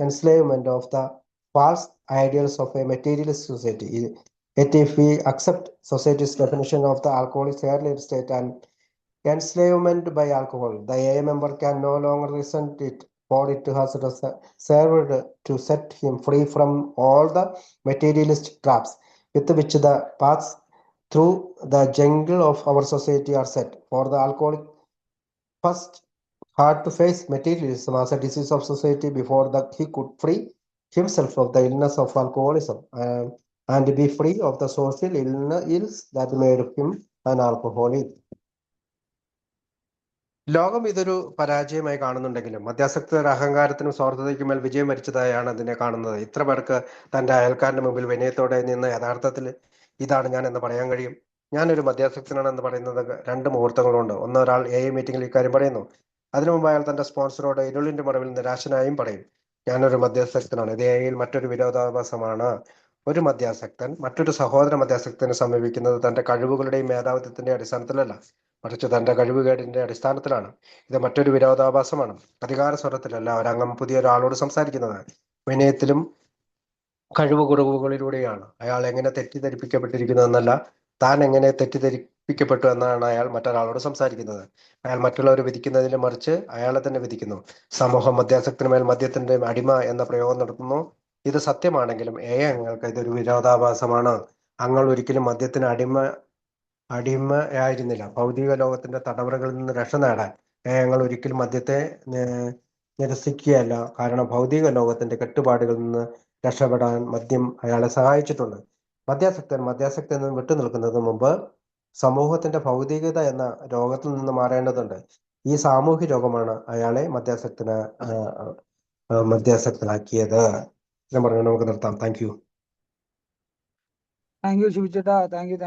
enslavement of the false ideals of a materialist society. Yet if we accept society's definition of the alcoholic earlier state and enslavement by alcohol, the AA member can no longer resent it, for it has served to set him free from all the materialist traps with which the paths through the jungle of our society are set. For the alcoholic first had to face materialism as a disease of society before that he could free himself of the illness of alcoholism and be free of the social ills that made him an alcoholic. ലോകം ഇതൊരു പരാജയമായി കാണുന്നുണ്ടെങ്കിലും മദ്യാസക്തർ അഹങ്കാരത്തിനും സ്വാർത്ഥതയ്ക്കും മേൽ വിജയം വരിച്ചതായാണ് അതിനെ കാണുന്നത്. ഇത്ര പേർക്ക് തന്റെ അയൽക്കാരന്റെ മുമ്പിൽ വിനയത്തോടെ നിന്ന് യഥാർത്ഥത്തിൽ ഇതാണ് ഞാൻ എന്ന് പറയാൻ കഴിയും. ഞാനൊരു മദ്യാസക്തനാണെന്ന് പറയുന്നത് രണ്ട് മുഹൂർത്തങ്ങളുണ്ട്. ഒന്ന്, ഒരാൾ AA മീറ്റിംഗിൽ ഇക്കാര്യം പറയുന്നു. അതിനു മുമ്പ് അയാൾ തന്റെ സ്പോൺസറോട് ഇരുളിന്റെ മറവിൽ നിരാശനായും പറയും, ഞാനൊരു മദ്യാസക്തനാണ്. ഇത് AAയിൽ മറ്റൊരു വിരോധാഭാസമാണ്. ഒരു മദ്യാസക്തൻ മറ്റൊരു സഹോദര മദ്യാസക്തനെ സമീപിക്കുന്നത് തന്റെ കഴിവുകളുടെയും മേധാവിത്വത്തിന്റെ അടിസ്ഥാനത്തിലല്ല, മറിച്ച് തന്റെ കഴിവുകേടിന്റെ അടിസ്ഥാനത്തിലാണ്. ഇത് മറ്റൊരു വിരോധാഭാസമാണ്. അധികാര സ്വരത്തിലല്ല ഒരംഗം പുതിയ ഒരാളോട് സംസാരിക്കുന്നത്, വിനയത്തിലും കഴിവുകുറവുകളിലൂടെയാണ്. അയാൾ എങ്ങനെ തെറ്റിദ്ധരിപ്പിക്കപ്പെട്ടിരിക്കുന്നു എന്നല്ല, താൻ എങ്ങനെ തെറ്റിദ്ധരിപ്പിക്കപ്പെട്ടു എന്നാണ് അയാൾ മറ്റൊരാളോട് സംസാരിക്കുന്നത്. അയാൾ മറ്റുള്ളവരെ വിധിക്കുന്നതിന് മറിച്ച് അയാളെ തന്നെ വിധിക്കുന്നു. സമൂഹം മദ്യാസക്തിന് മേൽ മദ്യത്തിന്റെ അടിമ എന്ന പ്രയോഗം നടത്തുന്നു. ഇത് സത്യമാണെങ്കിലും AA അംഗങ്ങൾക്ക് ഇതൊരു വിരോധാഭാസമാണ്. അംഗങ്ങൾ ഒരിക്കലും മദ്യത്തിന് അടിമയായിരുന്നില്ല. ഭൗതിക ലോകത്തിന്റെ തടവറകളിൽ നിന്ന് രക്ഷ നേടാൻ അംഗങ്ങൾ ഒരിക്കലും മദ്യത്തെ നിരസിക്കുകയല്ല. കാരണം ഭൗതിക ലോകത്തിന്റെ കെട്ടുപാടുകളിൽ നിന്ന് രക്ഷപ്പെടാൻ മദ്യം അയാളെ സഹായിച്ചിട്ടുണ്ട്. മദ്യാസക്തൻ നിന്ന് വിട്ടുനിൽക്കുന്നതിന് മുമ്പ് സമൂഹത്തിന്റെ ഭൗതികത എന്ന രോഗത്തിൽ നിന്ന് മാറേണ്ടതുണ്ട്. ഈ സാമൂഹ്യ രോഗമാണ് അയാളെ മദ്യാസക്തനാക്കിയത്. ഞാൻ പറഞ്ഞു നമുക്ക് നിർത്താം. Thank you. Thank you, Shivcheta. Thank you.